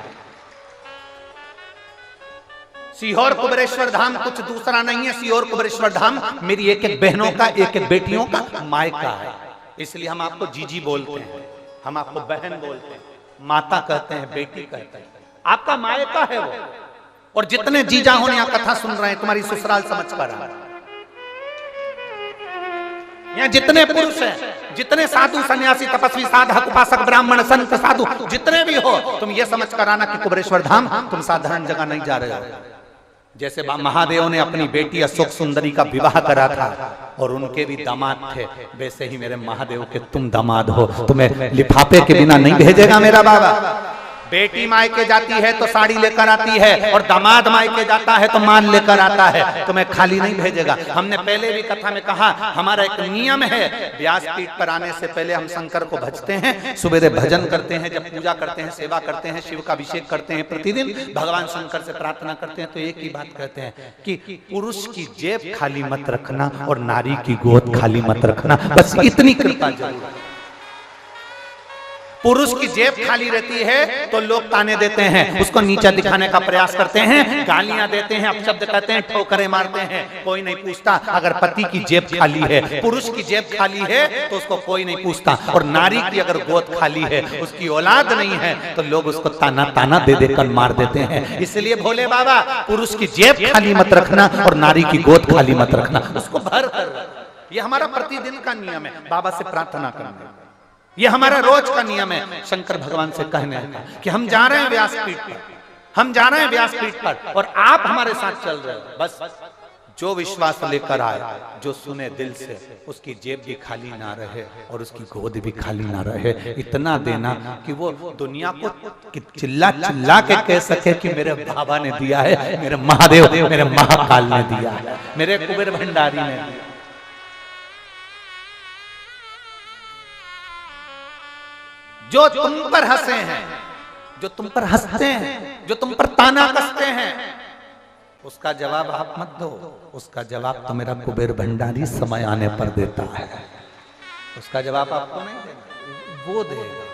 सीहोर कुबेरेश्वर धाम कुछ दूसरा नहीं है, सीहोर कुबेरेश्वर धाम मेरी एक एक बहनों का, एक एक बेटियों का मायका है। इसलिए हम आपको जीजी बोलते हैं, हम आपको बहन बोलते हैं, माता कहते हैं, बेटी कहते हैं, आपका मायका है वो। और जितने जीजा हो यहाँ कथा सुन रहे हैं, तुम्हारी ससुराल समझ कर रहा है। यहाँ जितने पुरुष हैं, जितने साधु सन्यासी तपस्वी साधक उपासक ब्राह्मण संत साधु जितने भी हो, तुम ये समझ कर आना कि कुबेरेश्वर धाम तुम साधारण जगह नहीं जा रहे हो। जैसे महादेव ने अपनी बेटी अशोक सुंदरी का विवाह करा था और उनके भी दामाद थे, वैसे ही मेरे महादेव के तुम दामाद हो, तुम्हें लिफाफे के बिना नहीं भेजेगा मेरा बाबा। बेटी मायके जाती है तो साड़ी लेकर आती है और दामाद मायके जाता है तो माल लेकर आता है, तुम्हें खाली नहीं भेजेगा। हमने पहले भी कथा में कहा, हमारा एक नियम है, व्यासपीठ पर आने से पहले हम शंकर को भजते हैं, सुबेरे भजन करते हैं, जब पूजा करते हैं, सेवा करते हैं, शिव का अभिषेक करते हैं, प्रतिदिन भगवान शंकर से प्रार्थना करते हैं, तो एक ही बात कहते हैं कि पुरुष की जेब खाली मत रखना और नारी की गोद खाली मत रखना, बस इतनी कृपा जरूर। पुरुष की जेब खाली रहती है तो लोग ताने देते हैं, उसको नीचा दिखाने का प्रयास करते हैं, गालियां देते हैं, अपशब्द कहते हैं, ठोकरें मारते हैं, कोई नहीं पूछता। अगर पति की जेब खाली है, पुरुष की जेब खाली है, तो उसको कोई नहीं पूछता। और नारी की अगर गोद खाली है, उसकी औलाद नहीं है, तो लोग उसको ताना ताना दे देकर मार देते हैं। इसलिए भोले बाबा, पुरुष की जेब खाली मत रखना और नारी की गोद खाली मत रखना, उसको भर कर। ये हमारा प्रतिदिन का नियम है, बाबा से प्रार्थना करना, ये हमारा रोज का नियम है। शंकर भगवान से कहने का कि हम जा रहे हैं व्यासपीठ पर, हम जा रहे हैं व्यासपीठ पर और आप हमारे साथ चल रहे हो। बस जो विश्वास लेकर आए, जो सुने दिल से, उसकी जेब भी खाली ना रहे और उसकी गोद भी खाली ना रहे, इतना देना कि वो दुनिया को चिल्ला चिल्ला के कह सके कि मेरे बाबा ने दिया है, मेरे महादेव, मेरे महाकाल ने दिया है, मेरे कुबेर भंडारी ने दिया। जो तुम पर हंसे हैं, जो तुम पर हंसते हैं, जो तुम पर ताना कसते हैं, उसका जवाब आप मत दो, उसका जवाब तो मेरा कुबेर भंडारी समय आने पर देता है। उसका जवाब आपको नहीं देना, वो देगा।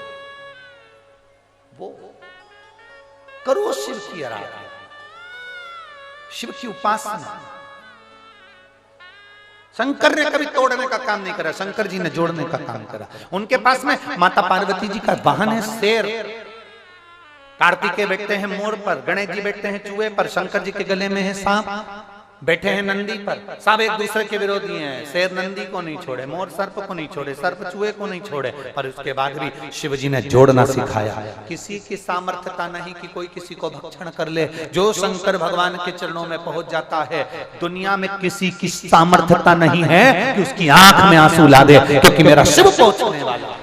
वो करो शिव की आराधना, शिव की उपासना। शंकर ने कभी तोड़ने का काम नहीं करा, शंकर जी ने जोड़ने का काम करा। उनके पास में माता पार्वती जी का वाहन है शेर, कार्तिकेय बैठते हैं मोर पर, गणेश जी बैठते हैं चूहे पर, शंकर जी के गले में है सांप, बैठे हैं नंदी पर। सब एक दूसरे के विरोधी हैं। शेर नंदी को नहीं छोड़े, मोर सर्प को नहीं छोड़े, सर्प चूहे को नहीं छोड़े, पर उसके बाद भी शिव जी ने जोड़ना सिखाया। किसी की सामर्थ्यता नहीं कि कोई किसी को भक्षण कर ले। जो शंकर भगवान के चरणों में पहुंच जाता है, दुनिया में किसी की सामर्थ्यता नहीं है कि उसकी आंख में आंसू ला दे, क्योंकि मेरा शिव पहुंचने वाला,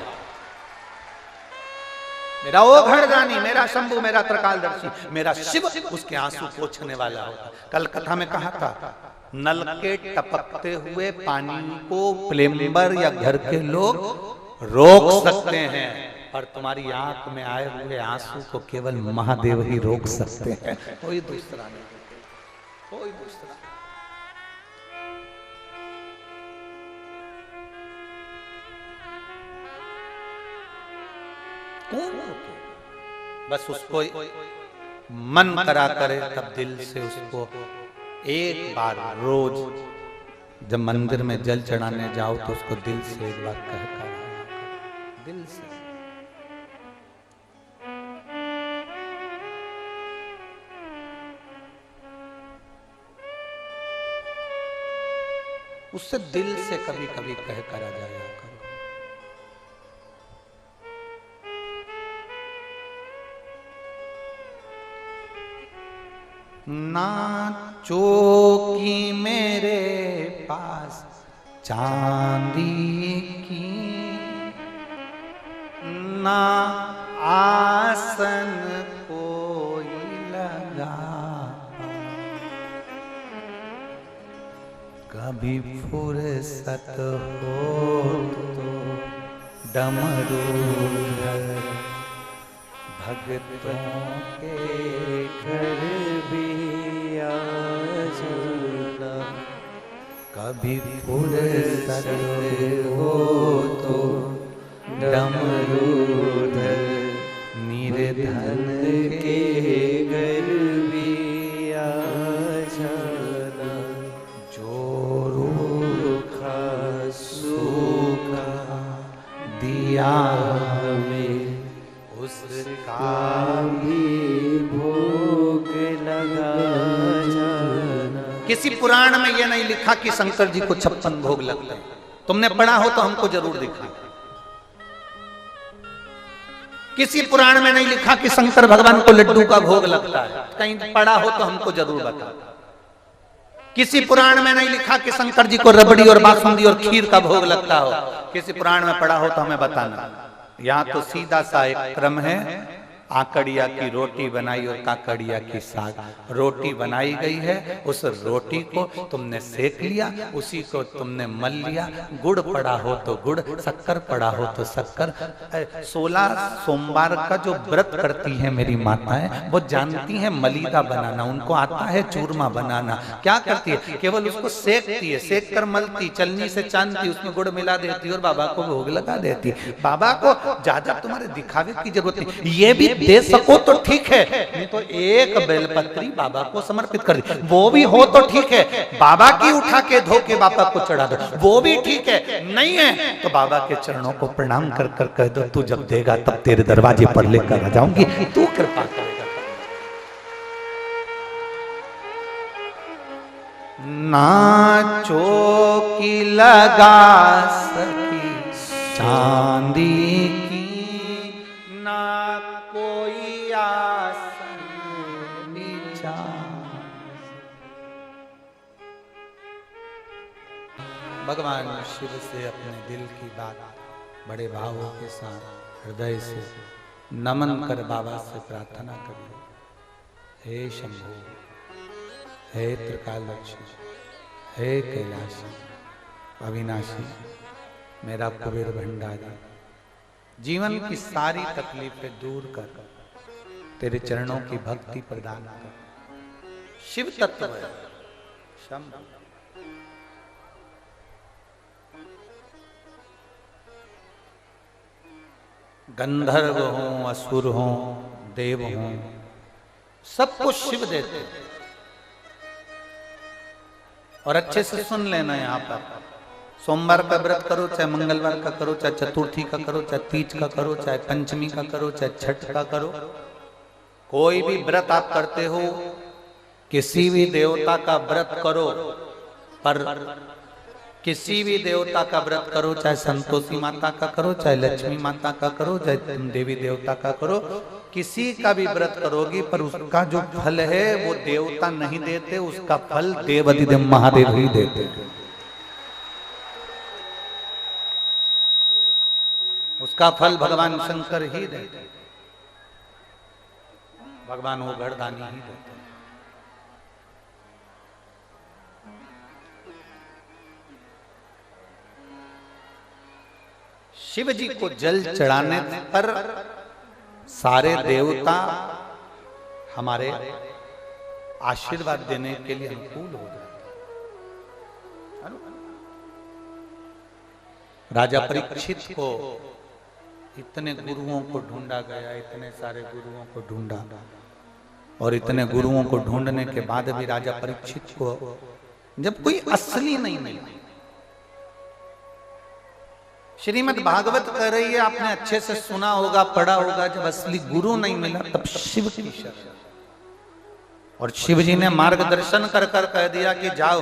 मेरा ओघड़दानी, मेरा शंभु, मेरा त्रिकालदर्शी, मेरा शिव उसके आंसू पोंछने वाला होगा। कल कथा में कहा था, नल के टपकते हुए पानी को प्लम्बर या घर के लोग रोक सकते हैं, पर तुम्हारी आंख में आए हुए आंसू को केवल महादेव ही रोक सकते हैं, कोई दूसरा नहीं, कोई दूसरा। बस उसको मन करा करे, तब दिल से उसको एक बार रोज जब मंदिर में जल चढ़ाने जाओ तो उसको दिल से एक बार कहकर, दिल से। उससे दिल से कभी कभी कह कर आ जाया करो। ना चौकी मेरे पास चांदी की, ना आसन कोई लगा, कभी फुर्सत हो तो डमरू भगतों के घर भी आ जाना, कभी फुर्सत हो तो डमरूधर निर्धन के घर भी आ जाना, जो रूखा सूखा दिया हमें उसका भी भोग लगा जाना। किसी पुराण में यह नहीं लिखा कि शंकर जी को 56 भोग लगते हैं। तुमने पढ़ा हो तो हमको जरूर दिखा। किसी पुराण में नहीं लिखा कि शंकर भगवान को लड्डू का भोग लगता है। कहीं पढ़ा हो तो हमको जरूर बता। किसी पुराण में नहीं लिखा कि शंकर जी को रबड़ी और बासुंदी और खीर का भोग लगता हो। किसी पुराण में पढ़ा हो तो हमें बताना। यहाँ तो सीधा सा एक क्रम है, आकड़िया की रोटी बनाई और काकड़िया की साग। रोटी बनाई गई है, उस रोटी को तुमने सेक लिया, उसी को तुमने मल लिया। गुड़ पड़ा हो तो गुड़, शक्कर पड़ा हो तो शक्कर। 16 सोमवार का जो व्रत करती है मेरी माताएं, वो जानती हैं मलीदा बनाना, उनको आता है चूरमा बनाना। क्या करती है? केवल उसको सेकती है, सेक कर मलती, चलनी से चांदती, उसमें गुड़ मिला देती और बाबा को भोग लगा देती। बाबा को ज्यादा तुम्हारे दिखावे की जरूरत नहीं। ये भी दे सको तो ठीक है, नहीं तो एक बेलपत्री बाबा को समर्पित कर दी, वो भी हो तो ठीक है। बाबा की उठा के धो के बाबा को चढ़ा दो, वो भी ठीक है। नहीं है तो बाबा के चरणों को प्रणाम कर कर कह दो, तू जब देगा तब तेरे दरवाजे पर लेकर आ जाऊंगी, तू कृपा करेगा। ना चौकी लगा सकी चांदी की, ना कोई आसन नीचा। भगवान शिव से अपने दिल की बात बड़े भावों के साथ हृदय से नमन कर बाबा से प्रार्थना करिए। हे शंभु, हे त्रिकालदर्शी, हे कैलाशी, अविनाशी, मेरा कुबेर भंडारी, जीवन की सारी तकलीफें दूर कर तेरे चरणों की भक्ति प्रदान कर। शिव तत्व है शंभु। गंधर्व हों, असुर हों, देव हों, सब कुछ शिव देते। और अच्छे से सुन लेना, यहाँ पर सोमवार का व्रत करो, चाहे मंगलवार का करो, चाहे चतुर्थी का करो, चाहे तीज का करो, चाहे पंचमी का करो, चाहे छठ का करो, कोई भी व्रत आप करते हो, किसी भी देवता का व्रत करो, पर किसी भी देवता का व्रत करो, चाहे संतोषी माता का करो, चाहे लक्ष्मी माता का करो, चाहे देवी देवता का करो, किसी का भी व्रत करोगी, पर उसका जो फल है वो देवता नहीं देते, उसका फल देवाधिदेव महादेव ही देते। उसका फल भगवान शंकर ही देते, भगवान वो घरदानी ही देते। शिव जी को जल चढ़ाने पर सारे देवता हमारे आशीर्वाद देने के लिए अनुकूल हो जाते। राजा परीक्षित को इतने गुरुओं को ढूंढा गया, इतने सारे गुरुओं को ढूंढा, और इतने गुरुओं को ढूंढने के बाद भी राजा परीक्षित को जब कोई असली नहीं मिला। श्रीमद् भागवत कह रही है, आपने अच्छे से सुना होगा, पढ़ा होगा, जब असली गुरु नहीं मिला तब शिव की शरण। और शिव जी ने मार्गदर्शन कर कर कह दिया कि जाओ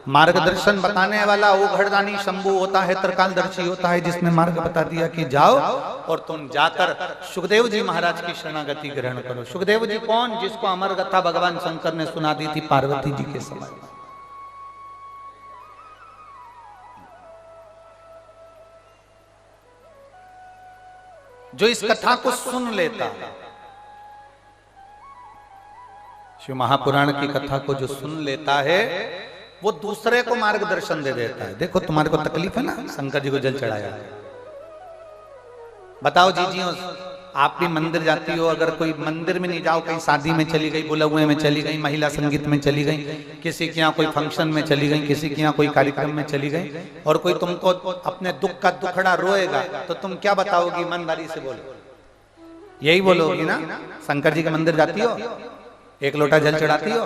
मार्गदर्शन बताने वाला वो घड़दानी शंभु होता है, त्रिकालदर्शी होता है, जिसने मार्ग बता दिया कि जाओ और तुम जाकर सुखदेव जी महाराज की शरणागति ग्रहण करो। सुखदेव जी कौन? जिसको अमर कथा भगवान शंकर ने सुना दी थी पार्वती जी के समय। जो इस कथा को सुन लेता है, शिव महापुराण की कथा को जो सुन लेता है, वो दूसरे को मार्गदर्शन दे देता है। देखो तुम्हारे को तकलीफ है ना, शंकर जी को जल चढ़ाया, बताओ जीजियों, आप भी मंदिर जाती हो, अगर कोई मंदिर में नहीं जाओ, कहीं शादी में चली गई, बुलगुए में चली गई, महिला संगीत में चली गई, किसी के यहाँ कोई फंक्शन में चली गई, किसी के यहाँ कोई कार्यक्रम में चली गई, और कोई तुमको अपने दुख का दुखड़ा रोएगा, तो तुम क्या बताओगी? ईमानदारी से बोलो, यही बोलोगी ना? शंकर जी के मंदिर जाती हो, एक लोटा जल चढ़ाती हो,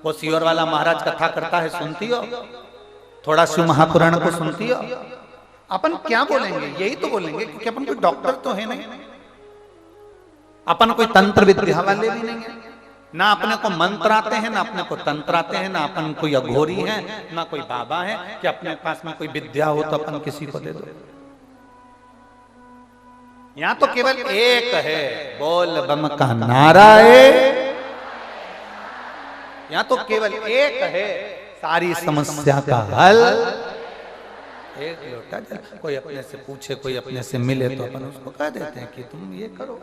वो सियोर वाला महाराज कथा करता है सुनती हो, थोड़ा शिव महापुराण को सुनती हो, अपन क्या बोलेंगे? यही तो बोलेंगे, क्योंकि अपन कोई डॉक्टर तो है नहीं, अपन कोई तंत्र विद्या वाले भी नहीं है, ना अपने को मंत्र आते हैं, ना अपने को तंत्र आते हैं, ना अपन कोई अघोरी है, ना कोई बाबा है कि अपने पास में कोई विद्या हो तो अपन किसी को दे दो। यहां तो केवल एक है, बोल बम का नारा है, यहाँ तो केवल एक है, सारी समस्या का हल एक लोटा जल। कोई अपने से पूछे, कोई अपने से मिले, तो अपन उसको कह देते हैं कि तुम ये करो।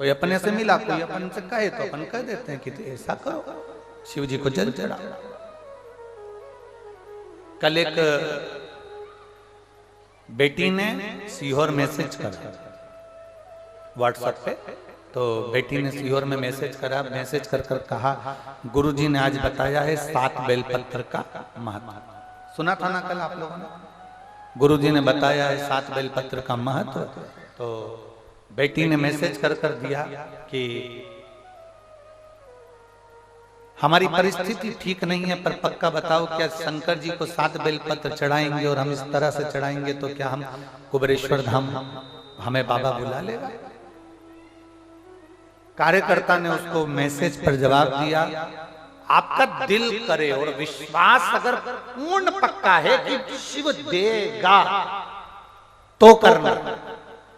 कोई अपने से मिला, कोई अपन से कहे, तो अपन कह देते हैं कि ऐसा करो, शिव जी को जल चढ़ा। कल एक बेटी ने सीहोर मैसेज करा व्हाट्सएप पे, तो बेटी ने सीहोर में मैसेज करा, मैसेज कर कर कहा, गुरुजी ने आज बताया है 7 बेलपत्र का महत्व। सुना था ना कल आप लोगों ने? गुरुजी ने बताया है 7 बेलपत्र का महत्व। तो बेटी ने मैसेज कर कर दिया कि हमारी परिस्थिति ठीक नहीं है, पर पक्का बताओ क्या शंकर जी को 7 बेलपत्र चढ़ाएंगे और हम इस तरह से चढ़ाएंगे तो क्या हम कुबेरेश्वर धाम हमें बाबा बुला लेगा? कार्यकर्ता ने उसको मैसेज पर जवाब दिया, आपका दिल करे और विश्वास अगर पूर्ण पक्का है कि शिव देगा तो करना,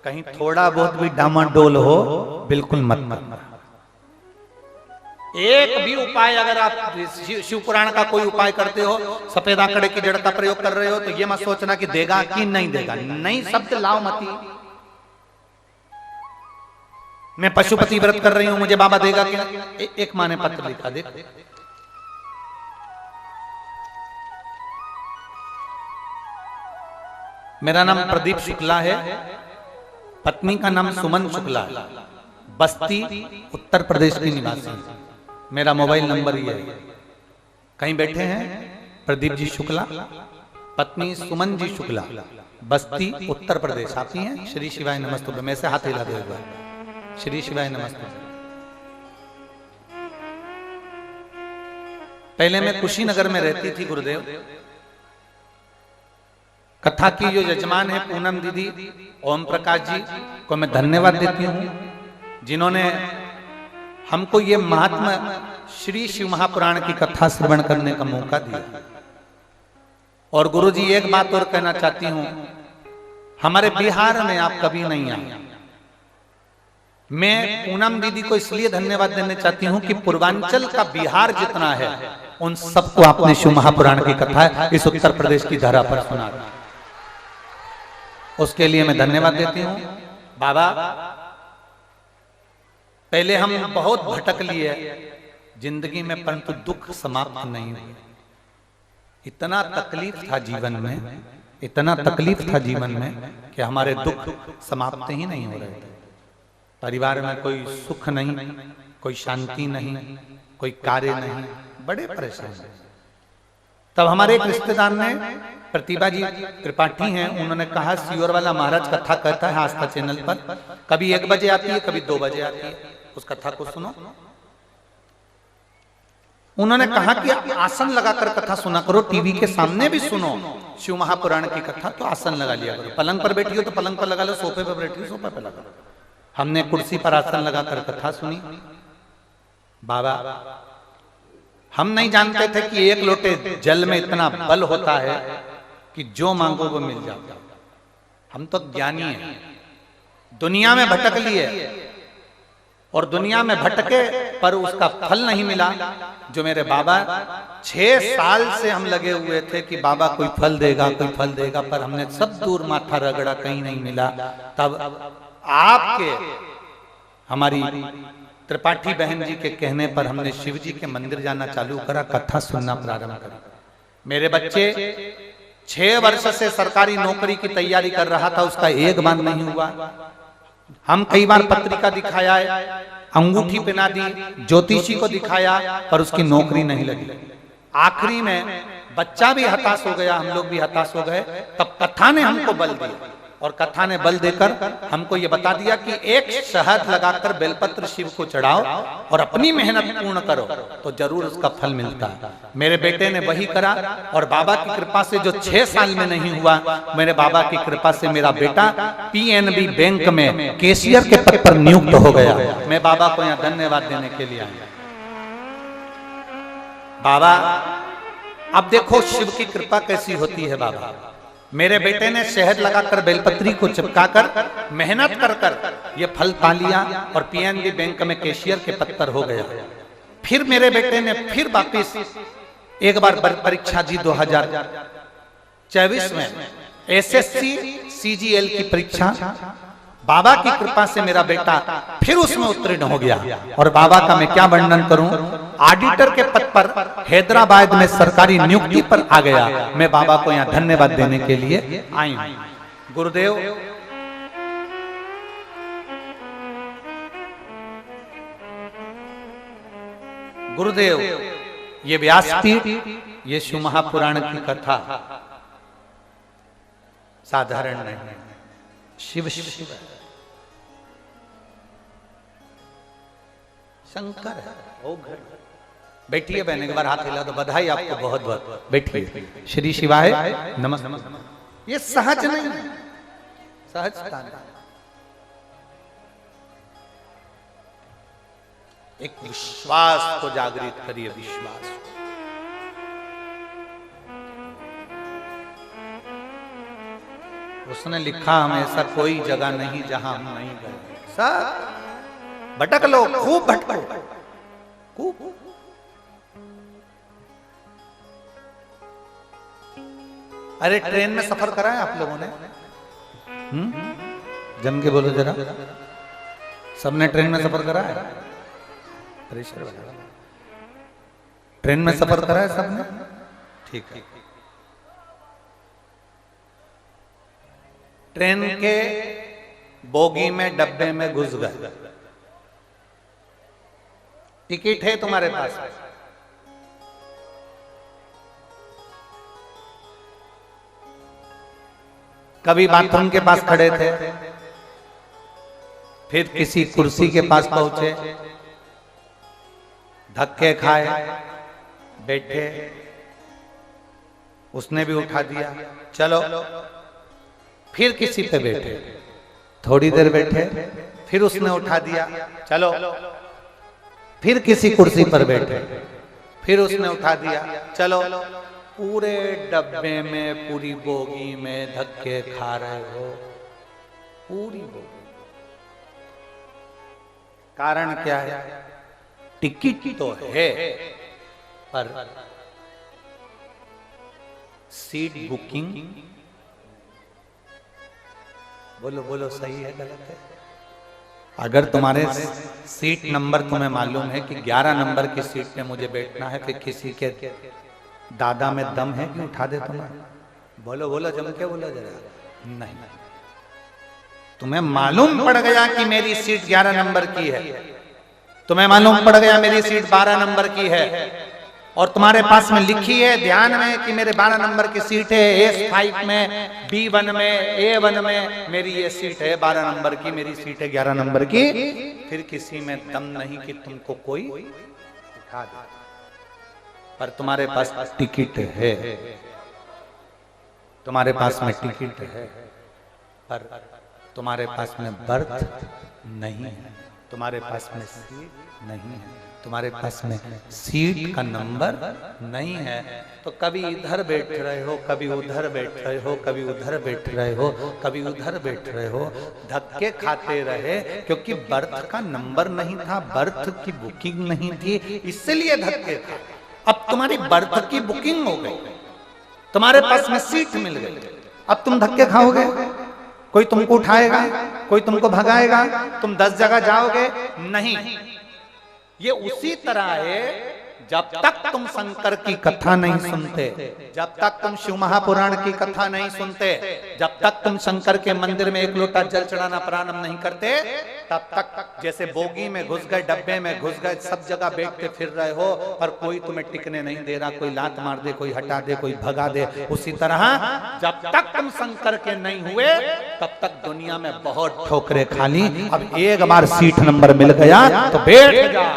कहीं थोड़ा बहुत भी डामाडोल हो बिल्कुल मत करना। एक भी उपाय अगर आप शिव पुराण का कोई उपाय करते हो, सफेद आंकड़े की जड़ का प्रयोग कर रहे हो, तो ये मत सोचना कि देगा कि नहीं देगा। नहीं शब्द लाओ मती। मैं पशुपति व्रत कर रही हूं, मुझे बाबा देगा क्या? एक माँ ने पत्र लिखा, देख, मेरा नाम प्रदीप शुक्ला है, पत्नी का नाम सुमन शुक्ला है, बस्ती उत्तर प्रदेश की निवासी, मेरा मोबाइल नंबर ये है। कहीं बैठे हैं प्रदीप जी शुक्ला, पत्नी सुमन जी शुक्ला, बस्ती उत्तर प्रदेश। आप ही हैं? श्री शिवाय नमस्तुभ्य। मैं से हाथ हिला दे, श्री शिवाय नमस्तुभ्य। पहले मैं कुशीनगर में रहती थी गुरुदेव। कथा की जो यजमान है पूनम दीदी, ओम प्रकाश जी को मैं धन्यवाद देती हूँ, जिन्होंने हमको ये महात्मा श्री शिव महापुराण की कथा श्रवण करने का मौका दिया। और गुरुजी एक बात और कहना चाहती हूँ, हमारे बिहार में आप कभी नहीं आए। मैं पूनम दीदी को इसलिए धन्यवाद देना चाहती हूँ कि पूर्वांचल का बिहार जितना है, उन सबको आपने शिव महापुराण की कथा इस उत्तर प्रदेश की धरा पर सुना, उसके लिए मैं धन्यवाद देती हूँ। बाबा, पहले हम बहुत भटक लिए जिंदगी में, परंतु दुख समाप्त नहीं हुए। इतना तकलीफ था जीवन में, इतना तकलीफ था जीवन में कि हमारे दुख समाप्त ही नहीं हो रहे थे। परिवार में कोई सुख नहीं, कोई शांति नहीं, कोई कार्य नहीं, बड़े परेशान। तब हमारे एक रिश्तेदार ने, प्रतिभा जी त्रिपाठी हैं, उन्होंने कहा सीहोर वाला महाराज कथा कहता है आस्था चैनल पर, कभी 1 बजे आती है, कभी 2 बजे आती है, उस कथा को सुनो। उन्होंने कहा कि आप आसन लगाकर कथा सुना करो, टीवी के सामने भी सुनो शिव महापुराण की कथा, तो आसन लगा लिया करो। पलंग पर बैठी हो तो पलंग पर लगा लो, सोफे पर बैठी हो सोफे पर लगा लो। हमने कुर्सी पर आसन लगाकर कथा सुनी। बाबा, हम नहीं जानते थे कि एक लोटे जल में इतना बल होता है कि जो मांगो वो मिल जाता। हम तो ज्ञानी हैं, दुनिया में भटक लिए और दुनिया में भटके पर उसका फल नहीं मिला। जो मेरे बाबा 6 साल से हम लगे हुए थे कि बाबा कोई फल देगा, कोई फल देगा, पर हमने सब दूर माथा रगड़ा, कहीं नहीं मिला। तब आपके हमारी त्रिपाठी बहन जी के कहने पर हमने शिव जी के मंदिर जाना चालू करा, कथा सुनना प्रारंभ करा। मेरे बच्चे 6 वर्ष से सरकारी नौकरी की तैयारी कर रहा था, उसका एक बार नहीं हुआ। हम कई बार पत्रिका दिखाया है, अंगूठी पहना दी, ज्योतिषी को दिखाया, पर उसकी नौकरी नहीं लगी। आखिरी में बच्चा भी हताश हो गया, हम लोग भी हताश हो गए। तब कथा ने हमको बल दिया, और कथा ने बल देकर हमको ये बता दिया कि एक शहद लगाकर बेलपत्र शिव को चढ़ाओ और अपनी मेहनत पूर्ण करो तो जरूर उसका फल मिलता है। मेरे बेटे ने वही करा, और बाबा की कृपा से जो 6 साल में नहीं हुआ, मेरे बाबा की कृपा से मेरा बेटा पीएनबी बैंक में कैशियर के पद पर नियुक्त हो गया। मैं बाबा को यहाँ धन्यवाद देने के लिए आया। बाबा, अब देखो शिव की कृपा कैसी होती है। बाबा, मेरे बेटे ने शहद लगाकर बेलपत्री को चिपकाकर मेहनत कर कर ये फल पा लिया और पीएनबी बैंक में कैशियर के पद पर हो गया। फिर मेरे बेटे ने फिर वापिस एक बार परीक्षा दी 2024 में एसएससी सीजीएल की परीक्षा। बाबा की कृपा से मेरा बेटा फिर उसमें उत्तीर्ण हो गया, और बाबा का मैं क्या वर्णन करूं, ऑडिटर के पद पर हैदराबाद में सरकारी नियुक्ति पर आ गया। मैं बाबा को यहाँ धन्यवाद देने के लिए आई हूं। गुरुदेव, गुरुदेव, ये व्यासपीठ, ये शिव महापुराण की कथा साधारण नहीं, शिव शिव शंकर है। बैठिए बहन, एक बार हाथ हिला दो, बधाई आपको बहुत बहुत। बैठिए। श्री शिवाय नमस्ते। ये सहज नहीं है, सहजता नहीं। एक विश्वास को जागृत करिए, विश्वास। उसने लिखा, हम ऐसा कोई जगह नहीं जहां हम नहीं गए। सब भटक लो, खूब भटको, खूब। अरे ट्रेन में सफर करा है आप लोगों ने? जम के बोलो जरा। सबने ट्रेन में सफर करा है? ट्रेन में सफर करा है सबने? ठीक है। ट्रेन के बोगी में, डब्बे में घुस गए। टिकट है तुम्हारे पास? कभी बाथरूम के पास खड़े थे, फिर किसी कुर्सी के पास पहुंचे, धक्के खाए, बैठे, उसने भी उठा दिया, चलो। फिर किसी पे बैठे, थोड़ी देर बैठे, फिर उसने उठा दिया, चलो। फिर किसी कुर्सी पर बैठे, फिर उसने उठा दिया, चलो। पूरे डब्बे में, पूरी बोगी में धक्के खा रहे हो, पूरी बोगी। कारण क्या है? टिकट तो है, पर सीट बुकिंग। बोलो बोलो, सही है गलत है? अगर तुम्हारे सीट नंबर तुम्हें मालूम है कि 11 नंबर की सीट पे मुझे बैठना है, फिर किसी के दादा में दम है कि उठा दे तुम्हें? बोलो बोलो, जम के बोलो जरा। नहीं, तुम्हें मालूम पड़ गया कि मेरी सीट 11 नंबर की है, तुम्हें मालूम पड़ गया मेरी सीट 12 नंबर की है, और तुम्हारे पास में लिखी है ध्यान में कि मेरे 12 नंबर की सीट है, S5 में, B1 में, A1 में मेरी ये सीट है 12 नंबर की, मेरी सीट है 11 नंबर की। फिर किसी में दम नहीं कि तुमको कोई उठा दे, पर तुम्हारे पास टिकट है, तुम्हारे पास में टिकट है, पर तुम्हारे पास में बर्थ नहीं है। तुम्हारे पास में सीट नहीं है, तुम्हारे पास में सीट का नंबर नहीं है, तो कभी इधर बैठ रहे हो, कभी उधर बैठ रहे हो, कभी उधर बैठ रहे हो, कभी उधर बैठ रहे हो, धक्के खाते रहे, क्योंकि बर्थ का नंबर नहीं था, बर्थ की बुकिंग नहीं थी, इसलिए धक्के थे। अब तुम्हारी बर्थ की बुकिंग हो गई, तुम्हारे पास में सीट मिल गई, अब तुम धक्के खाओगे, कोई तुमको उठाएगा, कोई तुमको भगाएगा, तुम 10 जगह जाओगे नहीं। ये उसी तरह है, जब तक तुम शंकर की कथा नहीं सुनते, जब तक तुम शिव महापुराण की कथा नहीं सुनते, जब तक तुम शंकर के मंदिर में एक लोटा जल चढ़ाना प्रारंभ नहीं करते, तब तक जैसे बोगी में घुस गए, डब्बे में घुस गए, सब जगह बैठते फिर रहे हो और कोई तुम्हें टिकने नहीं दे रहा, कोई लात मार दे, कोई हटा दे, कोई भगा दे। उसी तरह जब तक तुम शंकर के नहीं हुए, तब तक दुनिया में बहुत ठोकरे खा ली। अब एक बार सीट नंबर मिल गया तो बैठ जा।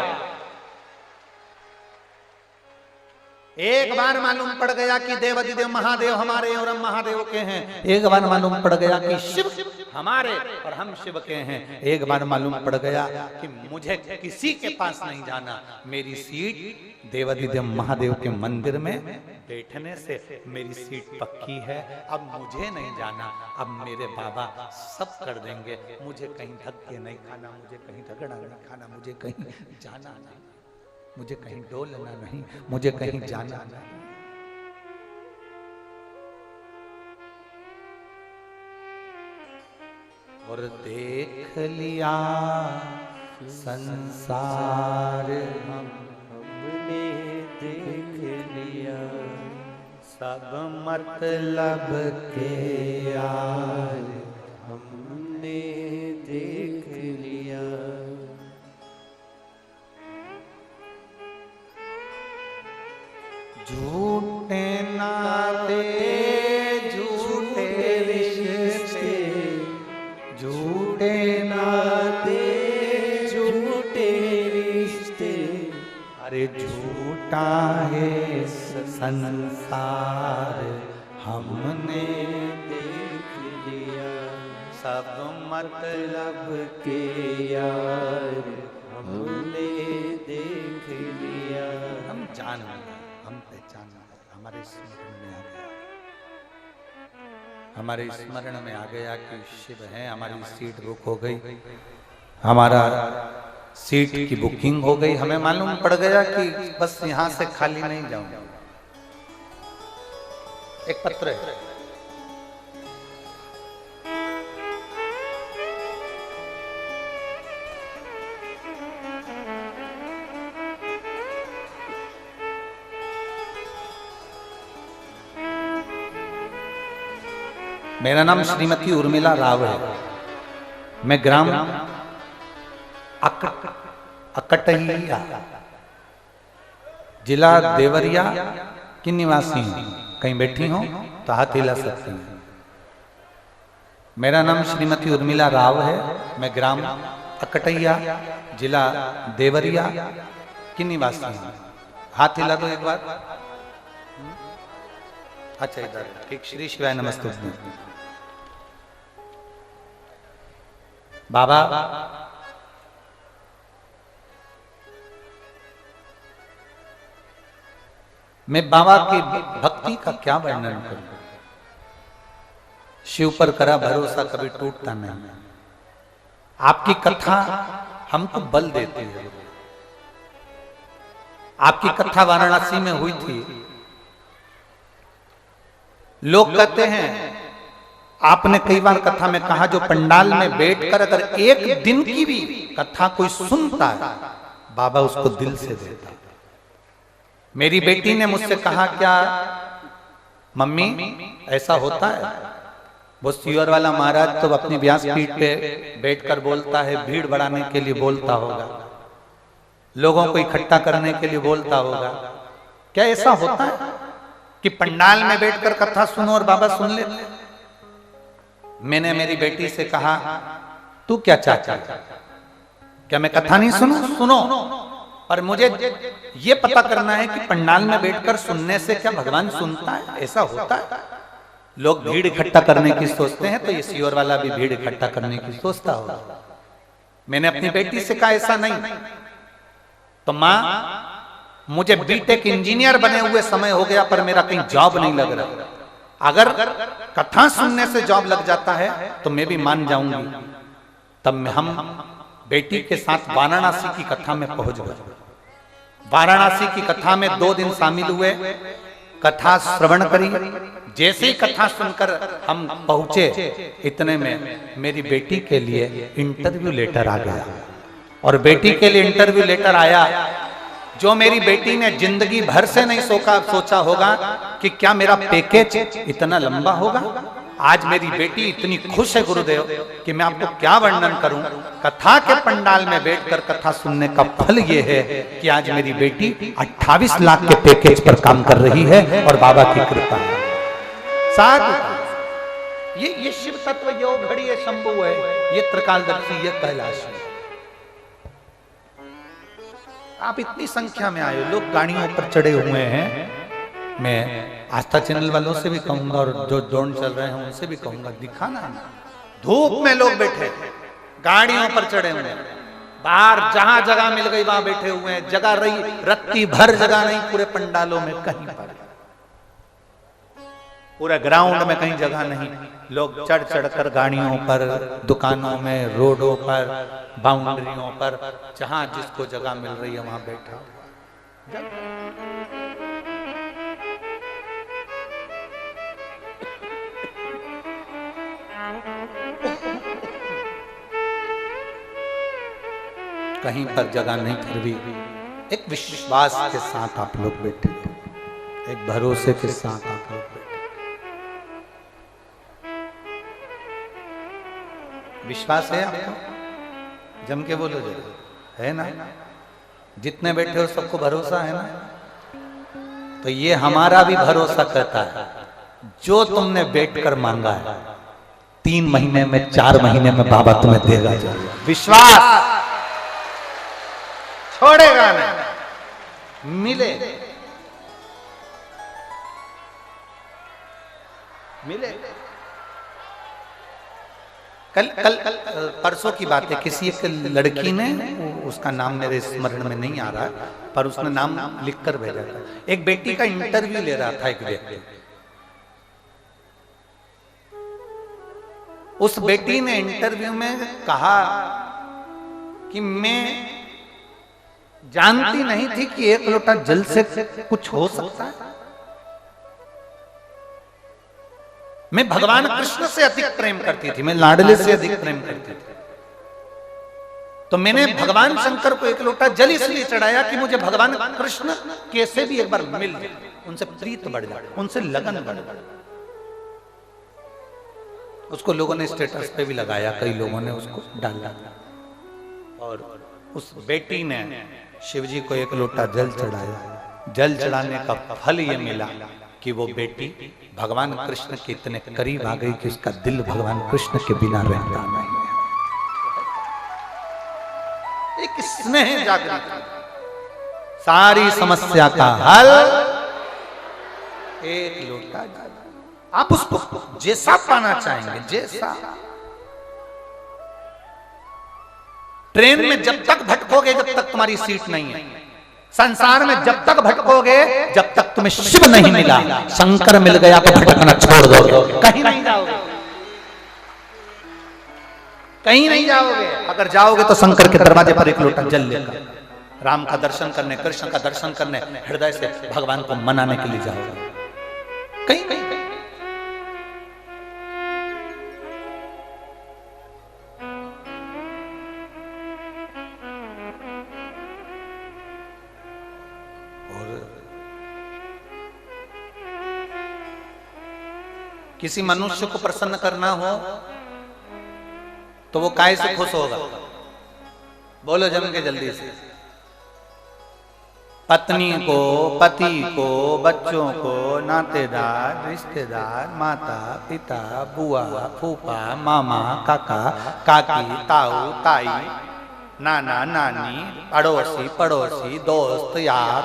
एक बार मालूम पड़ गया कि देवाधिदेव महादेव हमारे और हम महादेव के हैं, एक बार मालूम पड़ गया कि शिव हमारे और हम शिव के हैं, एक बार मालूम पड़ गया कि मुझे किसी के पास नहीं जाना, मेरी सीट देवाधिदेव महादेव के मंदिर में बैठने से मेरी सीट पक्की है, अब मुझे नहीं जाना, अब मेरे बाबा सब कर देंगे, मुझे कहीं धक्के नहीं खाना, मुझे कहीं झगड़ा नहीं खाना, मुझे कहीं जाना नहीं, मुझे कहीं डोलना नहीं, मुझे कहीं जाना नहीं। और देख लिया संसार हमने देख लिया, सब मतलब के यार हमने देख लिया। झूठे नाते झूठे रिश्ते, झूठे नाते झूठे रिश्ते, अरे झूठा है संसार हमने देख लिया, सब मतलब के यार हमने देख लिया। हम जान हम पहचान हमारे स्मरण में आ गया, हमारे स्मरण में आ गया कि शिव है, हमारी सीट बुक हो गई, हमारा सीट की बुकिंग हो गई, हमें मालूम पड़ गया कि बस यहाँ से खाली नहीं जाऊंगा। एक पत्र है, मेरा नाम श्रीमती उर्मिला राव है, मैं ग्राम अकटहिया जिला देवरिया की निवासी हूँ। कहीं बैठी हो तो हाथ हिला सकती हूँ। मेरा नाम श्रीमती उर्मिला राव है, मैं ग्राम अकटहिया जिला देवरिया की निवासी हूँ। हाथ हिला दो एक बार। अच्छा इधर ठीक। श्री शिवाय नमस्ते। बाबा मैं बाबा की भक्ति का क्या वर्णन करूं। शिव पर करा भरोसा कभी टूटता नहीं। आपकी कथा हमको बल देती है। आपकी कथा वाराणसी में हुई थी। लोग कहते हैं, आपने कई बार कथा में कहा, जो पंडाल में बैठकर अगर एक दिन की भी कथा कोई सुनता है, बाबा उसको दिल से देता है। मेरी बेटी ने मुझसे कहा, क्या मम्मी ऐसा होता है? वो सियोर वाला महाराज तो अपनी व्यासपीठ पे बैठकर बोलता है, भीड़ बढ़ाने के लिए बोलता होगा, लोगों को इकट्ठा करने के लिए बोलता होगा। क्या ऐसा होता है कि पंडाल में बैठकर कथा सुनो और बाबा सुन लेते? मैंने मेरी बेटी से कहा, तू क्या चाहता है? क्या मैं कथा नहीं सुनूं? सुनो, और मुझे ये पता करना है कि पंडाल में बैठकर सुनने से क्या भगवान सुनता है? ऐसा होता है? लोग भीड़ इकट्ठा करने की सोचते हैं, तो ये सियोर वाला भी भीड़ इकट्ठा करने की सोचता होगा। मैंने अपनी बेटी से कहा ऐसा नहीं, तो मां मुझे बीटेक इंजीनियर बने हुए समय हो गया पर मेरा कहीं जॉब नहीं लग रहा, अगर कथा सुनने से जॉब लग जाता है तो मैं भी मान जाऊंगी। तब हम बेटी के साथ वाराणसी की कथा में पहुंच गए। वाराणसी की कथा में 2 दिन शामिल हुए, कथा श्रवण करी। जैसे ही कथा सुनकर हम पहुंचे, इतने में मेरी बेटी के लिए इंटरव्यू लेटर आ गया। और बेटी के लिए इंटरव्यू लेटर आया जो मेरी बेटी ने जिंदगी भर से नहीं सोचा होगा कि क्या मेरा पैकेज इतना लंबा होगा। आज मेरी बेटी इतनी खुश है गुरुदेव कि मैं आपको क्या वर्णन करूं। कथा के पंडाल में बैठकर कथा सुनने का फल ये है कि आज मेरी बेटी 28 लाख के पैकेज पर काम कर रही है और बाबा की कृपा है। साथ ये शिव तत्व योग घड़ी है, शंभु है, ये त्रिकालदर्शी, ये कैलाश है। आप इतनी संख्या में आए, लोग गाड़ियों पर चढ़े हुए हैं। मैं आस्था चैनल वालों से भी कहूंगा और जो दौड़ चल रहे हैं उनसे भी कहूंगा, दिखाना। धूप में लोग बैठे, गाड़ियों पर चढ़े हुए हैं, बाहर जहां जगह मिल गई वहां बैठे हुए हैं। जगह रही रत्ती भर जगह नहीं पूरे पंडालों में, कहीं पर पूरे ग्राउंड में कहीं जगह नहीं। लोग चढ़ चढ़कर गाड़ियों पर, दुकानों में, रोडों पर, बाउंड्रियों पर, जहां जिसको जगह मिल रही है वहां बैठा। कहीं पर जगह नहीं, फिर भी एक विश्वास के साथ आप लोग बैठे, एक भरोसे के साथ आप लोग बैठे। विश्वास है आपको? जम के बोलो जो है ना। जितने बैठे हो सबको भरोसा है ना। तो ये हमारा भी भरोसा करता है, जो तुमने बैठकर मांगा है 3 महीने में, 4 महीने में बाबा तुम्हें देगा। विश्वास छोड़ेगा नहीं, मिले मिले। कल परसों की बात है, किसी एक लड़की ने, उसका नाम मेरे स्मरण में नहीं आ रहा, पर उसने नाम लिखकर भेजा था। एक बेटी का इंटरव्यू ले रहा था एक व्यक्ति। उस बेटी ने इंटरव्यू में कहा कि मैं जानती नहीं थी कि 1 लोटा जल से कुछ हो सकता है। मैं भगवान कृष्ण से अधिक प्रेम करती थी, मैं लाडले से अधिक प्रेम करती थी। तो मैंने भगवान शंकर को 1 लोटा जल इसलिए चढ़ाया कि मुझे भगवान कृष्ण कैसे भी एक बार मिल जाए, उनसे प्रीत बढ़ जाए, उनसे लगन बढ़ जाए। उसको लोगों ने स्टेटस पे भी लगाया, कई लोगों ने उसको डाला। और उस बेटी ने शिवजी को 1 लोटा जल चढ़ाया। जल चढ़ाने का फल ये मिला कि वो बेटी भगवान कृष्ण के इतने करीब आ गई कि उसका दिल भगवान कृष्ण के बिना रहता नहीं है। एक स्नेह जागृत, सारी समस्या का हल 1 लोटा जल। आप उसको जैसा पाना चाहेंगे, जैसा। ट्रेन में जब तक भटकोगे जब तक तुम्हारी सीट नहीं है। संसार में जब तक भटकोगे जब तक तुम्हें शिव नहीं मिला। शंकर मिल गया तो भटकना छोड़ दो, कहीं नहीं जाओगे, कहीं नहीं जाओगे। अगर जाओगे तो शंकर के दरवाजे पर 1 लोटा जल लेकर राम का दर्शन करने, कृष्ण का दर्शन करने, हृदय से भगवान को मनाने के लिए जाओगे। कहीं कहीं किसी मनुष्य को प्रसन्न करना हो तो वो काय से खुश होगा? बोलो जम के जल्दी से। पत्नी को, पति को, बच्चों को, नातेदार, रिश्तेदार, माता पिता, बुआ, फूफा, मामा, काका, काकी, ताऊ, ताई, नाना, नानी, अड़ोसी, पड़ोसी, दोस्त, यार,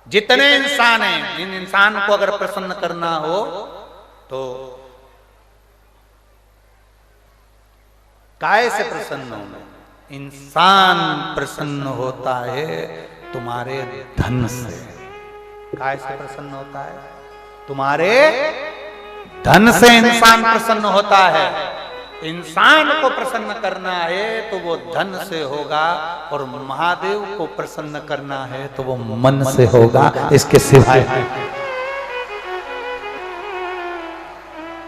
जितने इंसान हैं, इन इंसान को अगर प्रसन्न करना हो तो काय से प्रसन्न होना? इंसान प्रसन्न होता है तुम्हारे धन से। काय से प्रसन्न होता है? तुम्हारे धन से इंसान प्रसन्न होता है। इंसान को प्रसन्न करना है तो वो धन से होगा, और महादेव को प्रसन्न करना है तो वो मन से होगा, इसके सिवाय।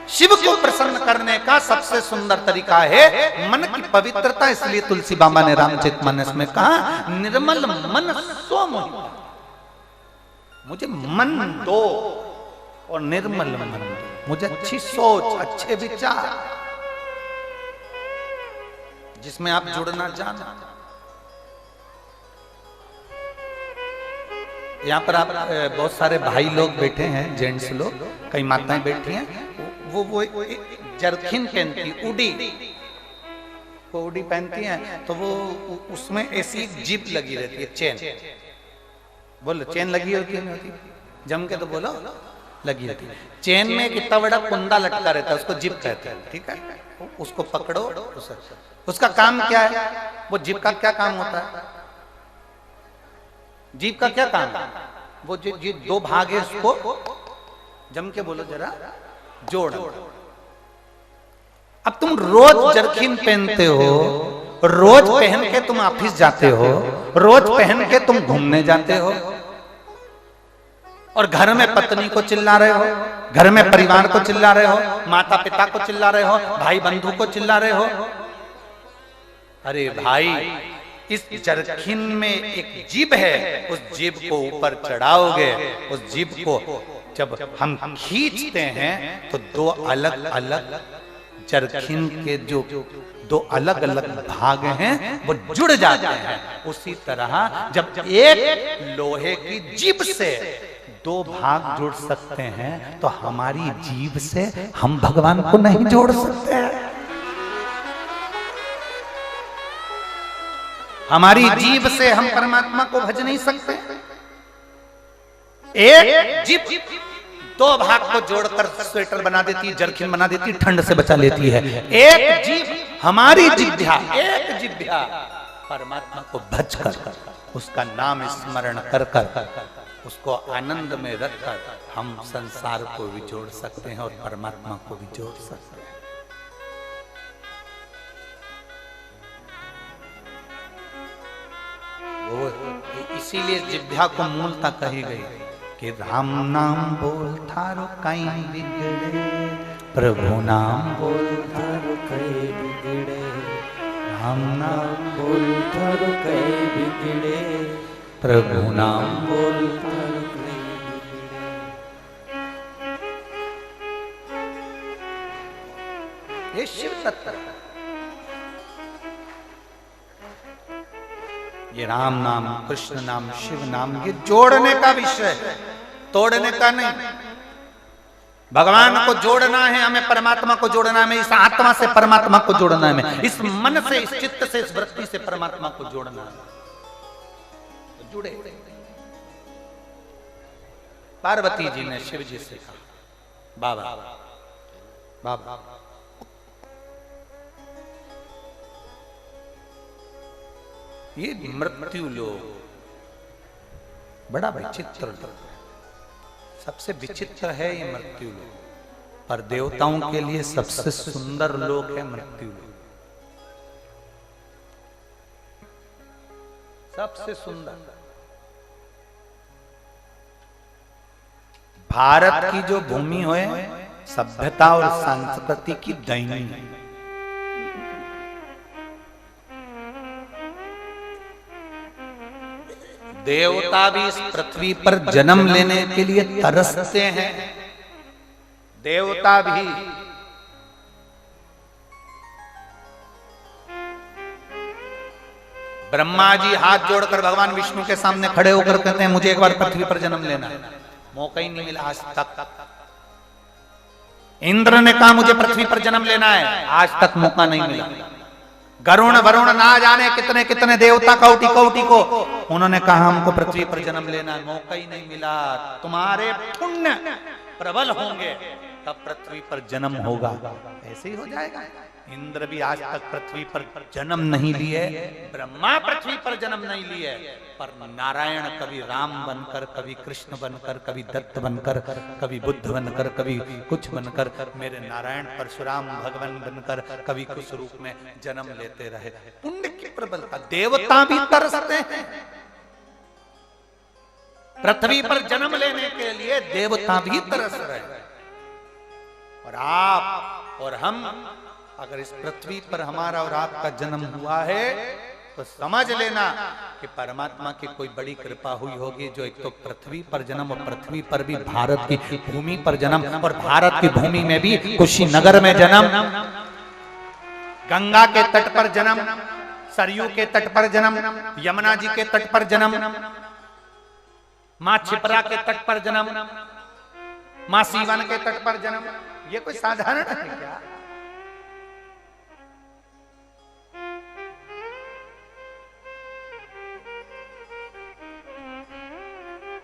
शिव को प्रसन्न करने का सबसे सुंदर तरीका है मन की पवित्रता। इसलिए तुलसी बाबा ने रामचरितमानस में कहा, निर्मल मन सो मोहि। मुझे मन दो और निर्मल मन दो, मुझे अच्छी सोच, अच्छे विचार, जिसमें आप जुड़ना चाहना। यहाँ पर आप बहुत सारे भाई लोग बैठे हैं, जेंट्स लोग, कई माताएं बैठी हैं। वो जरखिन पहनती, उडी, वो उडी पहनती हैं, तो वो उसमें ऐसी जिप लगी रहती है, चेन। बोलो, चेन लगी होती है, नहीं होती? जम के तो बोलो, लगी होती है। चेन में एक इतना बड़ा कुंडा लटका रहता है, उसको जिप कहते हैं, ठीक है? उसको पकड़ो, उसका काम क्या है? वो जिप का क्या काम होता है? जीप का क्या काम है? वो जो दो भाग है, उसको जम के बोलो जरा, जोड़। अब तुम रोज जरखिन पहनते हो, रोज पहन के तुम ऑफिस जाते हो, रोज पहन के तुम घूमने जाते हो, और घर में पत्नी को चिल्ला रहे हो, घर में परिवार को चिल्ला रहे हो, माता पिता को चिल्ला रहे हो, भाई बंधु को चिल्ला रहे हो। अरे भाई, इस जरखिन में एक जीभ है, उस जीभ को ऊपर चढ़ाओगे, उस जीभ को जब हम खींचते हैं तो दो अलग अलग जरखिन के जो दो अलग अलग भाग हैं वो जुड़ जाते हैं। उसी तरह जब एक लोहे की जीभ से दो भाग जुड़ सकते हैं, तो हमारी जीभ से हम भगवान को नहीं जोड़ सकते हैं। हमारी जीभ से हम परमात्मा को भज नहीं सकते। एक जीभ दो भाग को जोड़कर स्वेटर बना देती है, जरखिन बना देती है, ठंड से बचा लेती है। एक जीभ, हमारी जिह्वा, एक जिह्वा परमात्मा को भज कर, उसका नाम स्मरण कर कर, उसको आनंद में रखकर हम संसार को भी जोड़ सकते हैं और परमात्मा को भी जोड़ सकते हैं। वो इसीलिए जिह्वा को मूलता कही गई कि राम नाम बोल थारो कहीं बिगड़े, प्रभु नाम बोल थारो कहीं बिगड़े, राम नाम बोल थारो कहीं बिगड़े, प्रभु नाम बोल थारो कहीं बिगड़े। ये शिव तत्व, ये राम नाम, कृष्ण नाम, शिव नाम, ये जोड़ने का विषय है, तोड़ने का नहीं। भगवान को जोड़ना है हमें, परमात्मा को जोड़ना है हमें, इस आत्मा से परमात्मा को जोड़ना है हमें, इस मन से, इस चित्त से, इस वृत्ति से परमात्मा को जोड़ना है। तो जुड़े। पार्वती जी ने शिव जी से कहा, बाबा बाबा ये मृत्यु लोक बड़ा विचित्र लोक है, सबसे विचित्र है ये मृत्यु लोक, पर देवताओं के लिए सबसे सुंदर लोक है मृत्यु लोक, सबसे सुंदर। भारत की जो भूमि है सभ्यता और संस्कृति की दैनी, देवता भी इस पृथ्वी पर जन्म लेने के लिए तरसते हैं। देवता भी ब्रह्मा जी हाथ जोड़कर भगवान विष्णु के सामने खड़े होकर कहते हैं मुझे एक बार पृथ्वी पर जन्म लेना है, मौका ही नहीं मिला आज तक। इंद्र ने कहा मुझे पृथ्वी पर जन्म लेना है, आज तक मौका नहीं मिला। गरुण वरुण ना जाने कितने कितने देवता कौटी कौटी को उन्होंने कहा हमको पृथ्वी पर जन्म लेना है, मौका ही नहीं मिला। तुम्हारे पुण्य प्रबल होंगे तब पृथ्वी पर जन्म होगा, ऐसे ही हो जाएगा। इंद्र भी आज तक पृथ्वी पर जन्म नहीं लिए, ब्रह्मा पृथ्वी पर जन्म नहीं लिए, पर नारायण कभी राम बनकर, कभी कृष्ण बनकर, कभी दत्त बनकर, कभी बुद्ध बनकर, कभी कुछ बनकर, मेरे नारायण परशुराम भगवान बनकर कभी कुछ रूप में जन्म लेते रहे। पुण्य की प्रबलता, देवता भी तरसते हैं पृथ्वी पर जन्म लेने के लिए, देवता भी तरस रहे हैं। और आप और हम, अगर इस पृथ्वी पर हमारा और आपका जन्म हुआ है तो समझ लेना कि परमात्मा की कोई बड़ी कृपा हुई होगी, जो एक तो पृथ्वी पर जन्म, और पृथ्वी पर भी भारत की भूमि पर जन्म, और भारत की भूमि में भी कुशीनगर में जन्म, गंगा के तट पर जन्म, सरयू के तट पर जन्म, यमुना जी के तट पर जन्म, मां छिपरा के तट पर जन्म, मां सीवन के तट पर जन्म। ये कोई साधारण है क्या?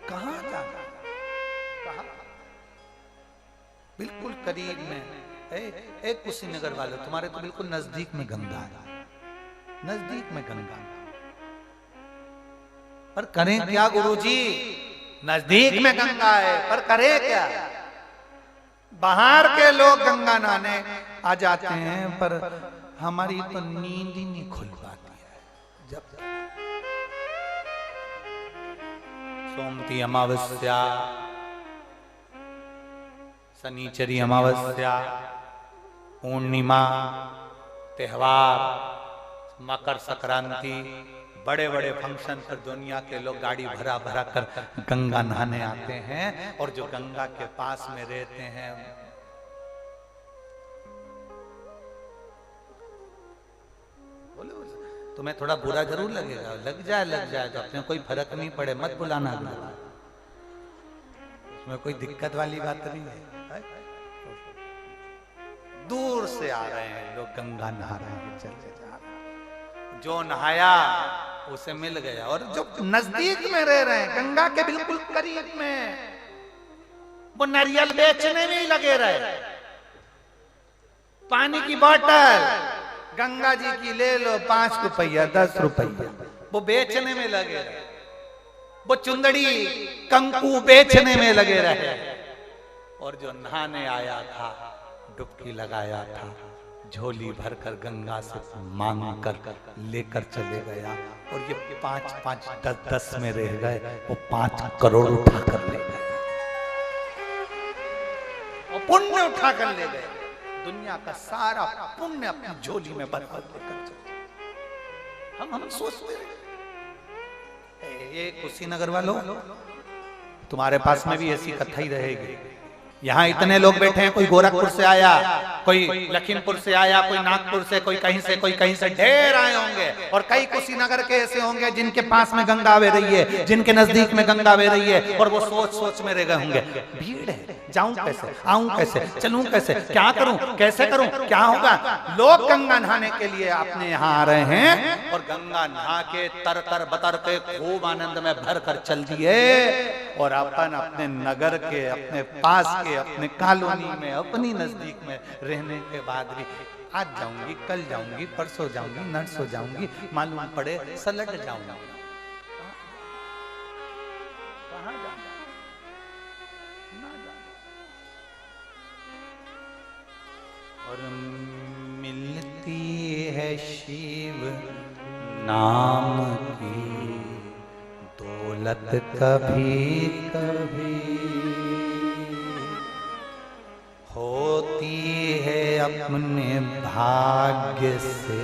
कहां जाना, कहां? बिल्कुल करीब में एक कुशीनगर वाले, तुम्हारे तो बिल्कुल नजदीक में गंगा है, नजदीक में गंगा। पर करें क्या गुरुजी? नजदीक में गंगा है, पर करें क्या? बाहर के लोग गंगा नहाने आ जाते हैं, पर हमारी तो नींद ही नहीं खुल पाती है। जब सोमती अमावस्या, शनिचरी अमावस्या, पूर्णिमा, त्योहार, मकर संक्रांति, बड़े बड़े फंक्शन पर दुनिया के लोग गाड़ी भरा भरा कर गंगा नहाने आते हैं, और जो गंगा के पास में रहते हैं, तुम्हें थोड़ा बुरा जरूर लगेगा, लग जाए तो अपने कोई फर्क नहीं पड़े, मत बुलाना, उसमें कोई दिक्कत वाली बात नहीं है। दूर से आ रहे हैं लोग, गंगा नहा रहे हैं, चलते जा रहे हैं, जो नहाया उसे मिल गया। और जो नजदीक में रह रहे हैं, गंगा के बिल्कुल करीब में, वो नारियल बेचने में ही लगे रहे। पानी की बोतल गंगा जी की ले लो, 5 रुपया 10 रुपया, वो बेचने में लगे रहे। वो चुंदड़ी कंकु बेचने में लगे रहे। और जो नहाने आया था, डुबकी लगाया था, झोली भरकर गंगा से मांग कर लेकर चले गया। और ये 5-5 10-10 में रह गए, वो 5 करोड़ उठाकर ले गए, और पुण्य उठाकर ले गए। दुनिया का सारा पुण्य अपनी झोली में भर भर लेकर चले। हम सोचते ये कुशीनगर वालों, तुम्हारे पास में भी ऐसी कथा ही रहेगी। यहाँ इतने लोग बैठे हैं, कोई गोरखपुर से आया, कोई लखीमपुर से आया, कोई नागपुर से, कोई कहीं से ढेर आए होंगे। और कई कुशीनगर के ऐसे होंगे जिनके पास में गंगा बह रही है, जिनके नजदीक में गंगा बह रही है, और वो सोच में रह गए होंगे, भीड़ है, जाऊं कैसे, आऊं कैसे, चलूं कैसे, क्या करूं, कैसे करूं, क्या होगा। लोग गंगा नहाने के लिए अपने यहाँ आ रहे हैं, और गंगा नहा के तर बतर के खूब आनंद में भर कर चल दिए। और अपन अपने नगर के, अपने पास के, अपने कॉलोनी में, अपनी नजदीक में रहने के बाद भी, आज जाऊंगी, कल जाऊंगी, परसों जाऊंगी, नरसों जाऊंगी, मालूम पड़े सलट जाऊंगी। कहां जाऊंगा? और मिलती है शिव नाम की दौलत कभी कभी, होती है अपने भाग्य से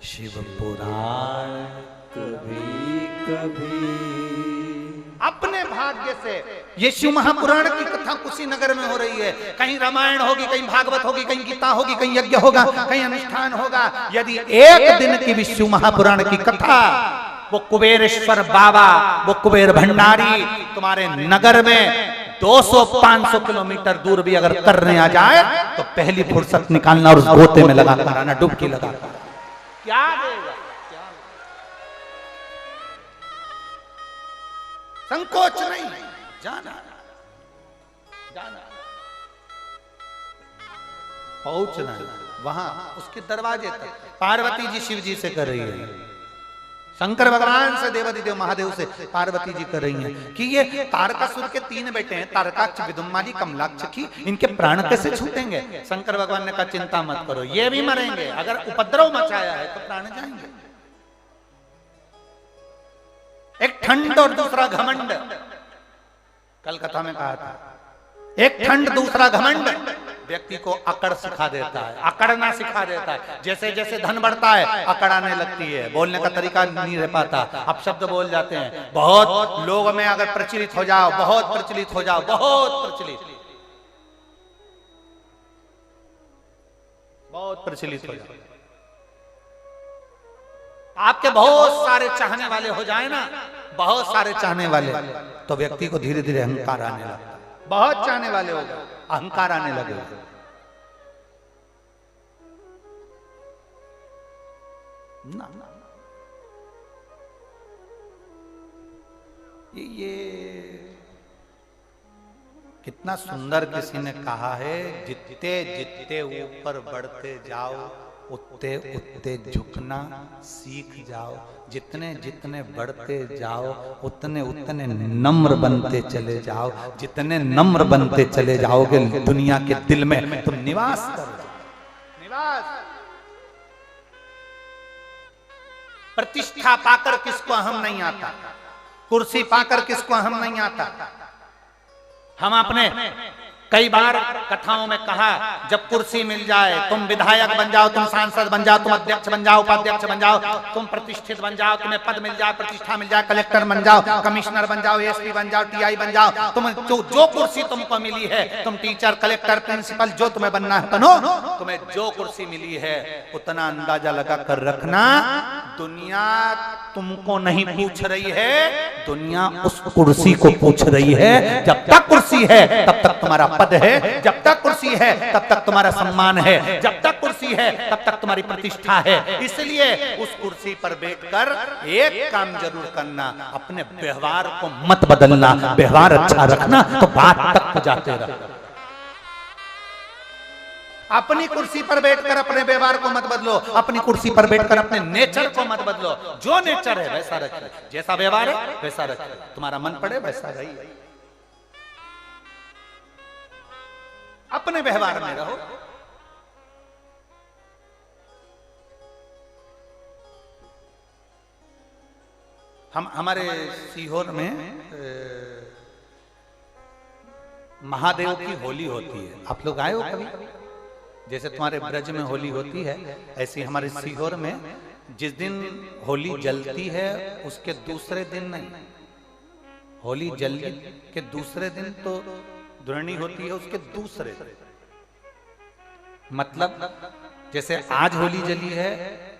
शिव पुराण कभी कभी। अपने भाग्य से ये शिव महापुराण की कथा कुशीनगर में हो रही है। कहीं रामायण होगी, कहीं भागवत होगी, कहीं गीता होगी, कहीं यज्ञ होगा, कहीं अनुष्ठान होगा। यदि एक दिन की भी शिव महापुराण की कथा वो कुबेरेश्वर बाबा, वो कुबेर भंडारी तुम्हारे नगर में 200-500 किलोमीटर दूर भी अगर करने आ जाए, तो पहली फुर्सत निकालना और उस गोते में लगा कर आना, डुबकी लगा कर। क्या देगा? संकोच नहीं, जाना पहुंचना। वहां उसके दरवाजे तक पार्वती जी शिव जी से कर रही है, शंकर भगवान से देवादिदेव महादेव से पार्वती जी कर रही हैं कि ये तारकासुर के 3 बेटे हैं, तारकाक्ष, विदुम्माली, कमलाक्ष की, इनके प्राण कैसे छूटेंगे। शंकर भगवान ने कहा चिंता मत करो, ये भी मरेंगे, अगर उपद्रव मचाया है तो प्राण जाएंगे। एक ठंड और दूसरा घमंड, कल कथा में कहा था, एक ठंड दूसरा घमंड व्यक्ति को अकड़ सिखा देता है, अकड़ना सिखा देता है। जैसे जैसे धन बढ़ता है अकड़ आने लगती है, बोलने का तरीका नहीं रह पाता, अब शब्द बोल जाते हैं। बहुत लोगों में अगर प्रचलित हो जाओ, बहुत प्रचलित हो जाओ, बहुत प्रचलित हो जाओ, आपके बहुत सारे चाहने वाले हो जाए ना, बहुत सारे चाहने वाले, तो व्यक्ति को धीरे धीरे अहंकार आने लगता है। बहुत चाहने वाले हो गए, अहंकार आने लगे। ना ये कितना सुंदर किसी ने कहा है, जितने जितने ऊपर बढ़ते जाओ उतने उतने झुकना सीख जाओ, जितने जितने बढ़ते जाओ उतने उतने नम्र बनते चले जाओ, जितने नम्र बनते चले जाओगे दुनिया के दिल में तुम निवास करो। निवास, प्रतिष्ठा पाकर किसको अहम नहीं आता, कुर्सी पाकर किसको अहम नहीं आता। हम अपने कई बार कथाओं में कहा, जब कुर्सी मिल जाए, तुम विधायक बन जाओ, तुम सांसद बन जाओ, तुम अध्यक्ष बन जाओ, उपाध्यक्ष बन जाओ, तुम प्रतिष्ठित बन जाओ, तुम्हें पद मिल जाए, प्रतिष्ठा मिल जाए, कलेक्टर बन जाओ, कमिश्नर बन जाओ, एसपी बन जाओ, टीआई बन जाओ, तुम जो कुर्सी तुमको मिली है, तुम टीचर, कलेक्टर, प्रिंसिपल, जो तुम्हें बनना है बनो, तुम्हें जो कुर्सी मिली है उतना अंदाजा लगा कर रखना, दुनिया तुमको नहीं पूछ रही है, दुनिया उस कुर्सी को पूछ रही है। जब तक कुर्सी है तब तक तुम्हारा पद है, जब तक कुर्सी है तब तक तुम्हारा सम्मान है, जब तक कुर्सी है तब तक तुम्हारी प्रतिष्ठा है। इसलिए उस कुर्सी पर बैठकर एक काम जरूर करना, अपने व्यवहार को मत बदलना, व्यवहार अच्छा रखना तो बात तक जाते रहो। अपनी कुर्सी पर बैठकर अपने व्यवहार को मत बदलो, अपनी कुर्सी पर बैठकर अपने नेचर को मत बदलो। जो नेचर है वैसा रखिए, जैसा व्यवहार है वैसा रखिए, तुम्हारा मन पड़े वैसा रहिए, अपने व्यवहार में रहो। हम हमारे सीहोर में महादेव की होली होती है, आप लोग आए हो कभी? जैसे तुम्हारे ब्रज में होली होती है, ऐसी हमारे सीहोर में जिस दिन होली जलती है उसके दूसरे दिन नहीं, होली जलने के दूसरे दिन तो दुरणी होती है, उसके दूसरे मतलब जैसे आज होली जली है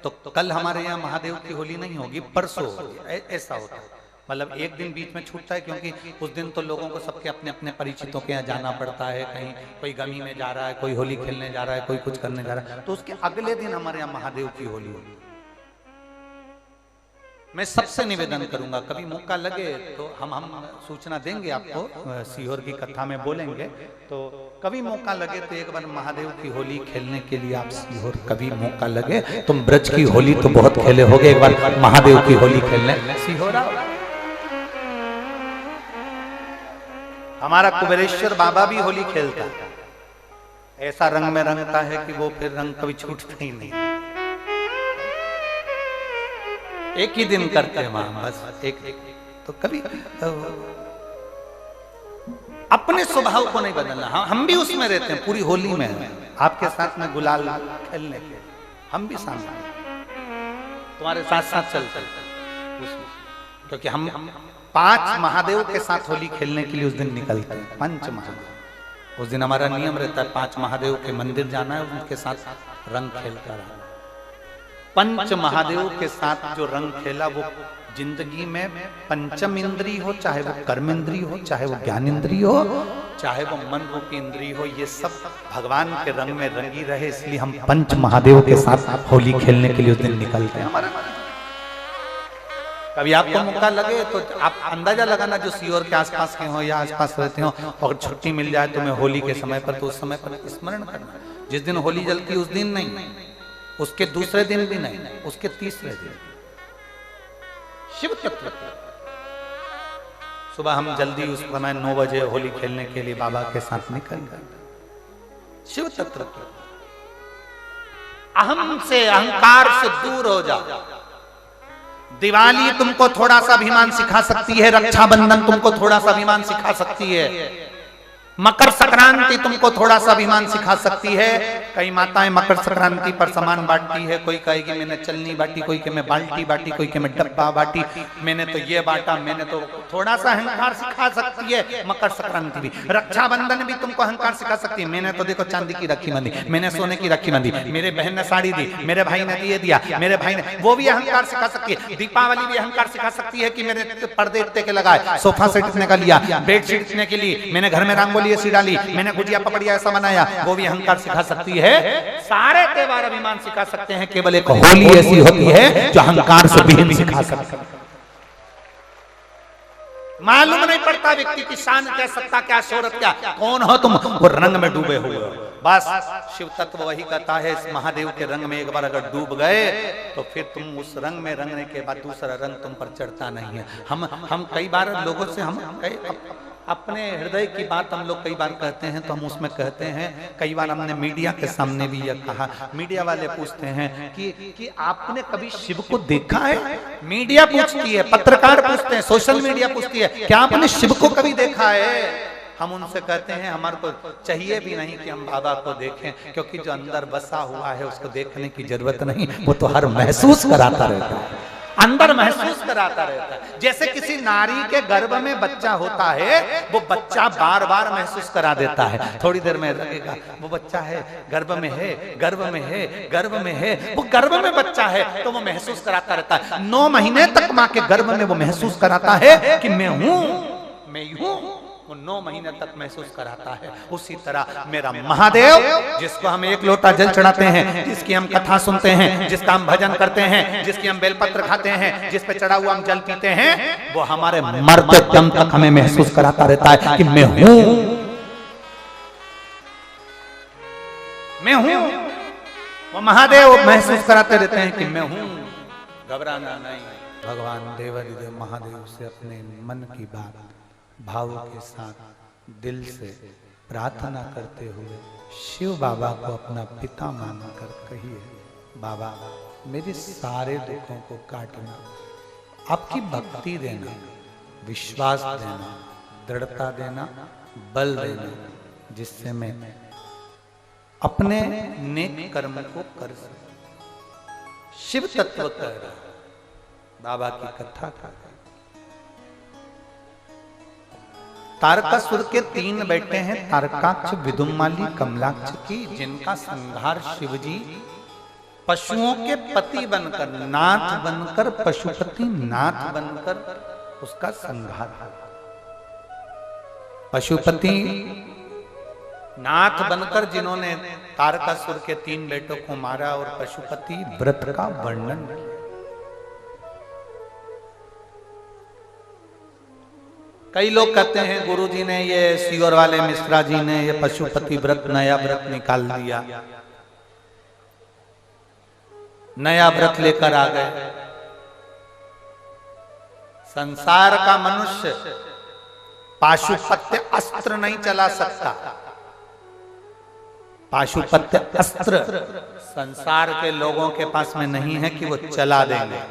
तो कल हमारे यहाँ महादेव की होली नहीं होगी, परसों होगी, ऐसा होता है। मतलब एक दिन बीच में छूटता है, क्योंकि उस दिन तो लोगों को सबके अपने अपने परिचितों के यहाँ जाना पड़ता है, कहीं कोई गमी में जा रहा है, कोई होली खेलने जा रहा है, कोई कुछ करने जा रहा है, तो उसके अगले दिन हमारे यहाँ महादेव की होली होगी। मैं सबसे निवेदन करूंगा, कभी मौका लगे तो हम सूचना देंगे आपको, सीहोर की कथा में बोलेंगे, तो कभी मौका लगे तो एक बार महादेव की होली खेलने के लिए आप सीहोर, कभी मौका लगे, तुम ब्रज की होली तो बहुत खेले होगे, एक बार महादेव की होली खेलने सीहोर आओ। हमारा कुबेरेश्वर बाबा भी होली खेलता है, ऐसा रंग में रंगता है कि वो फिर रंग कभी छूटता ही नहीं, एक ही दिन करते हैं वहां बस एक, तो कभी अपने स्वभाव को नहीं बदलना। हम भी उसमें रहते हैं, पूरी होली में आपके साथ में गुलाल खेलने के, हम भी साथ तुम्हारे साथ साथ चलते, क्योंकि हम 5 महादेव के साथ होली खेलने के लिए उस दिन निकलते हैं, 5 महादेव। उस दिन हमारा नियम रहता है 5 महादेव के मंदिर जाना है, उनके साथ रंग खेल कर आना। 5 महादेव के साथ जो रंग खेला वो जिंदगी में पंचम इंद्री हो, चाहे वो कर्म इंद्री हो, चाहे वो ज्ञान इंद्री हो, चाहे वो मन रूपी इंद्री हो, ये सब भगवान के रंग में रंगी रहे, इसलिए हम 5 महादेव के साथ होली खेलने के लिए उस दिन निकलते हैं। कभी आपको मौका लगे तो आप अंदाजा लगाना, जो सीहोर के आसपास के हो या आसपास रहते हो, और छुट्टी मिल जाए तुम्हें होली के समय पर, तो उस समय पर स्मरण करना। जिस दिन होली जलती उस दिन नहीं, उसके दूसरे दिन भी नहीं, उसके तीसरे दिन। शिव तत्व सुबह हम जल्दी उस समय 9 बजे होली खेलने के लिए बाबा के साथ निकल गए। शिव तत्व अहम से, अहंकार से दूर हो जाओ। दिवाली तुमको थोड़ा सा अभिमान सिखा सकती है, रक्षाबंधन तुमको थोड़ा सा अभिमान सिखा सकती है, मकर संक्रांति तुमको थोड़ा सा अभिमान सिखा सकती है। कई माताएं मकर संक्रांति पर सामान बांटती है, कोई कहेगी मैंने चलनी बांटी, कोई के मैं बाल्टी बांटी, कोई के मैं डब्बा बांटी, मैंने तो ये बांटा, मैंने तो, थोड़ा सा अहंकार सिखा सकती है मकर संक्रांति भी। रक्षाबंधन भी तुमको अहंकार सिखा सकती है, मैंने तो देखो चांदी की राखी बांधी, मैंने सोने की राखी बांधी, मेरे बहन ने साड़ी दी, मेरे भाई ने ये दिया, मेरे भाई ने, वो भी अहंकार सिखा सकती है। दीपावली भी अहंकार सिखा सकती है कि मेरे पर्दे इतने के लगाए, सोफा सेट इतने का लिया, बेडशीट इतने के लिए, मैंने घर में रंगोली ऐसी डाली, मैंने गुजिया पपड़िया ऐसा बनाया, वो भी अहंकार सिखा सकती है। सारे त्योहार अभिमान सिखा सकते हैं, केवल एक होली ऐसी होती है जो अहंकार से विहीन सिखा सकती है। मालूम नहीं पड़ता व्यक्ति की शान क्या, सत्ता क्या, शोहरत क्या, कौन हो तुम, वो रंग में डूबे हुए हो। बस शिव तत्व वही कहता है, इस महादेव के रंग में एक बार अगर डूब गए तो फिर तुम उस रंग में रंगने के बाद दूसरा रंग तुम पर चढ़ता नहीं है। हम कई बार लोगों से, हम अपने हृदय की बात हम लोग कई बार कहते हैं, तो हम उसमें कहते हैं, कई बार हमने मीडिया के सामने भी यह कहा, मीडिया वाले पूछते हैं कि आपने कभी शिव को देखा है? मीडिया पूछती है, पत्रकार पूछते हैं, सोशल मीडिया पूछती है, क्या आपने शिव को कभी देखा है? हम उनसे कहते हैं हमारे को चाहिए भी नहीं कि हम बाबा को देखें, क्योंकि जो अंदर बसा हुआ है उसको देखने की जरूरत नहीं, वो तो हर महसूस कराता रहता है, अंदर महसूस कराता रहता है। जैसे किसी नारी के गर्भ में बच्चा होता है, वो बच्चा बार बार महसूस करा देता है, थोड़ी देर में लगेगा वो बच्चा है, गर्भ में है, गर्भ में है, गर्भ में है, वो गर्भ में बच्चा है, तो वो महसूस कराता रहता है। 9 महीने तक माँ के गर्भ में वो महसूस कराता है कि मैं हूं, मैं हूं, वो 9 महीने तक महसूस कराता है। उसी तरह मेरा महादेव, जिसको हम 1 लोटा जल चढ़ाते हैं, जिसकी हम कथा सुनते हैं, जिसका हम भजन करते हैं, जिसकी हम बेलपत्र खाते हैं, जिस पे चढ़ा हुआ हम जल पीते हैं, वो हमारे मरते दम तक हमें महसूस कराता रहता है कि मैं हूं, मैं हूं। वो महादेव महसूस कराते रहते हैं कि मैं हूं, घबराना नहीं। भगवान देवादिदेव महादेव से अपने मन की बात भाव के साथ दिल से प्रार्थना करते हुए शिव बाबा को अपना पिता मानकर कहिए, बाबा मेरे सारे दुखों को काटना, आपकी भक्ति देना, विश्वास देना, दृढ़ता देना, बल देना, जिससे मैं अपने नेक कर्म को कर सकूं। शिव तत्व कह रहा, बाबा की कथा का। तारकासुर के 3 बेटे हैं, तारकाक्ष, विदुमाली, कमलाक्ष की, जिनका संहार शिवजी पशुओं के पति बनकर, नाथ बनकर, पशुपति नाथ बनकर उसका संहार। पशुपति नाथ बनकर जिन्होंने तारकासुर के 3 बेटों को मारा, और पशुपति व्रत का वर्णन किया। कई लोग कहते हैं गुरुजी ने, ये सीहोर वाले मिश्रा जी ने ये पशुपति व्रत नया व्रत निकाल दिया, नया व्रत लेकर आ गए। संसार का मनुष्य पाशुपत्य अस्त्र नहीं चला सकता। पाशुपत्य अस्त्र संसार के लोगों के पास में नहीं है कि वो चला देंगे।